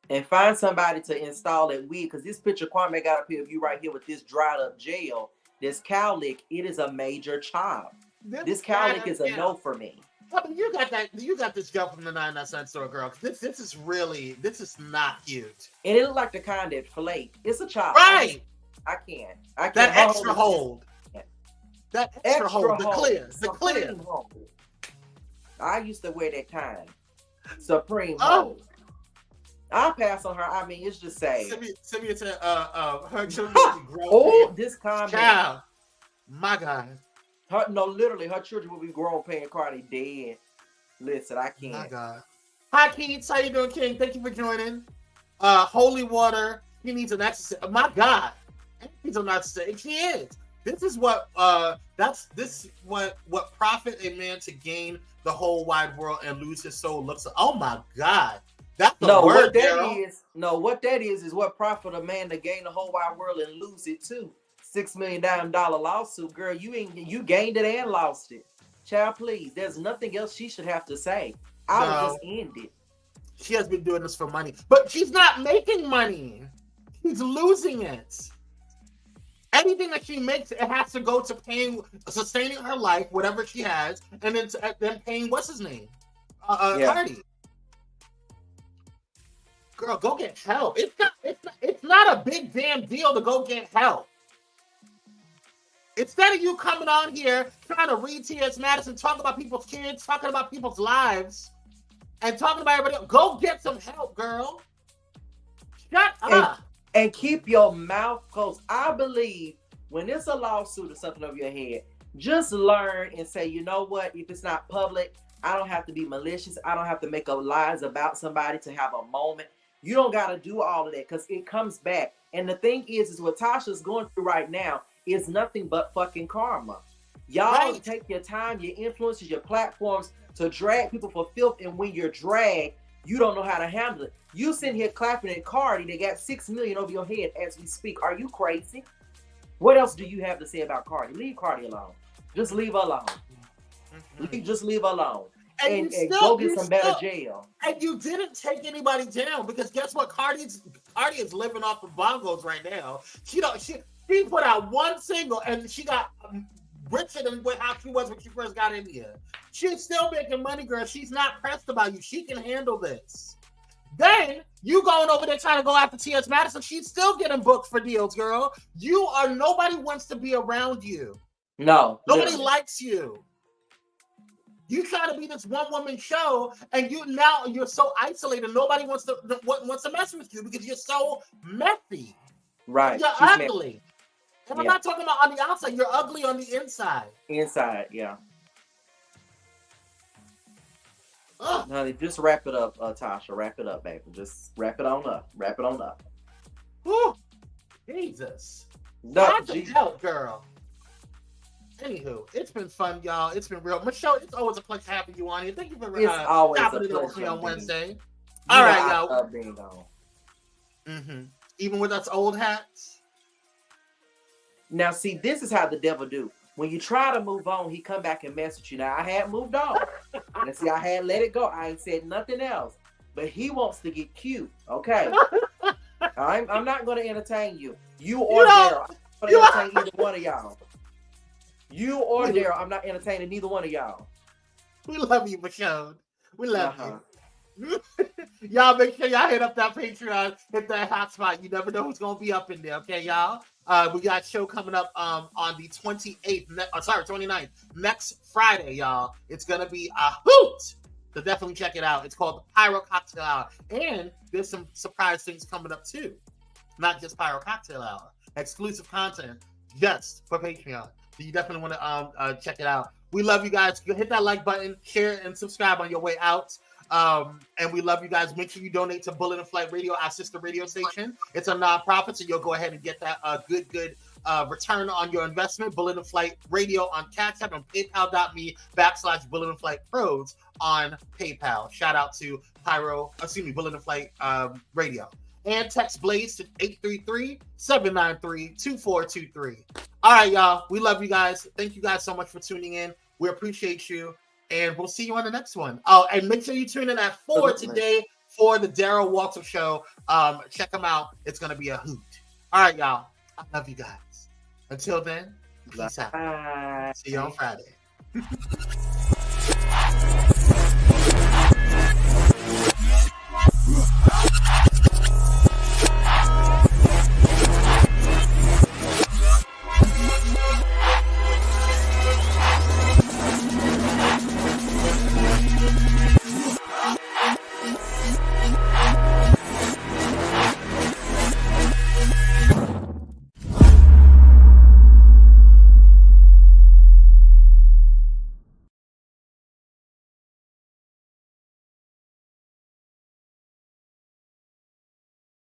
And find somebody to install that wig, because this picture Kwame got up here of you right here with this dried up gel, this cowlick, it is a major chop. This cowlick is a no for me. I mean, you got this gel from the 99-cent store, girl. This is not cute. And it looked like the kind that fillet. It's a chop. Right. I can't. That extra hold. That extra hold. The clear. Hold. I used to wear that kind. Supreme hold. I'll pass on her. I mean, it's just sad. Send me to her children. This comment. Child. My God. Literally, her children will be grown paying Cardi dead. Listen, I can't. My God. Hi, Keats. How you doing, King? Thank you for joining. Holy water. He needs an exorcist. My God. He needs an exorcist. She is. This is what what profit a man to gain the whole wide world and lose his soul looks like. Oh my God. That's the word, what that Daryl. is. No, what that is what profit a man to gain the whole wide world and lose it too. $6 million lawsuit, girl. You gained it and lost it. Child, please. There's nothing else she should have to say. I would just end it. She has been doing this for money, but she's not making money. She's losing it. Anything that she makes, it has to go to sustaining her life, whatever she has, and then paying what's his name, Cardi. Girl, go get help. It's not a big damn deal to go get help. Instead of you coming on here trying to read T.S. Madison, talking about people's kids, talking about people's lives, and talking about everybody else, go get some help, girl. Shut up. And keep your mouth closed. I believe when it's a lawsuit or something over your head, just learn and say, you know what? If it's not public, I don't have to be malicious. I don't have to make up lies about somebody to have a moment. You don't got to do all of that because it comes back. And the thing is what Tasha's going through right now is nothing but fucking karma. Y'all take your time, your influences, your platforms to drag people for filth. And when you're dragged, you don't know how to handle it. You sitting here clapping at Cardi. They got 6 million over your head as we speak. Are you crazy? What else do you have to say about Cardi? Leave Cardi alone. Just leave her alone. Just leave her alone. And go get some better jail. And you didn't take anybody down because guess what? Cardi is living off the bongos right now. She put out one single and she got richer than how she was when she first got in here. She's still making money, girl. She's not pressed about you. She can handle this. Then you going over there trying to go after T.S. Madison. She's still getting booked for deals, girl. Nobody wants to be around you. No. Nobody likes you. You try to be this one-woman show, and you're so isolated. Nobody wants to mess with you because you're so messy. Right. You're ugly. And I'm not talking about on the outside. You're ugly on the inside. Inside, yeah. Honey, just wrap it up, Tasha. Wrap it up, baby. Just wrap it on up. Wrap it on up. Whew. Jesus. That's help, girl. Anywho, it's been fun, y'all. It's been real. Michelle, it's always a pleasure having you on here. Thank you for stopping it over me on Wednesday. All right, y'all. Even with us old hats. Now, see, this is how the devil do. When you try to move on, he come back and mess with you. Now, I had moved on. And see, I had let it go. I ain't said nothing else. But he wants to get cute, okay? I'm not going to entertain you. You or Daryl. I'm not going to entertain either one of y'all. You or Daryl, I'm not entertaining neither one of y'all. We love you, Michelle. We love you. Y'all make sure y'all hit up that Patreon, hit that hotspot. You never know who's going to be up in there, okay, y'all? We got a show coming up on the 29th, next Friday, y'all. It's going to be a hoot. So definitely check it out. It's called the Pyro Cocktail Hour. And there's some surprise things coming up, too. Not just Pyro Cocktail Hour. Exclusive content just for Patreon. So you definitely want to check it out. We love you guys. Hit that like button, share, and subscribe on your way out. And we love you guys. Make sure you donate to Bullet and Flight Radio, our sister radio station. It's a nonprofit, so you'll go ahead and get that good return on your investment. Bullet and Flight Radio on Cash App and PayPal.me/Bullet and Flight Pros on PayPal. Shout out to Bullet and Flight Radio. And text Blaze to 833-793-2423. All right, y'all. We love you guys. Thank you guys so much for tuning in. We appreciate you. And we'll see you on the next one. Oh, and make sure you tune in at 4 today for the Daryl Walter Show. Check them out. It's going to be a hoot. All right, y'all. I love you guys. Until then, peace out. See you on Friday.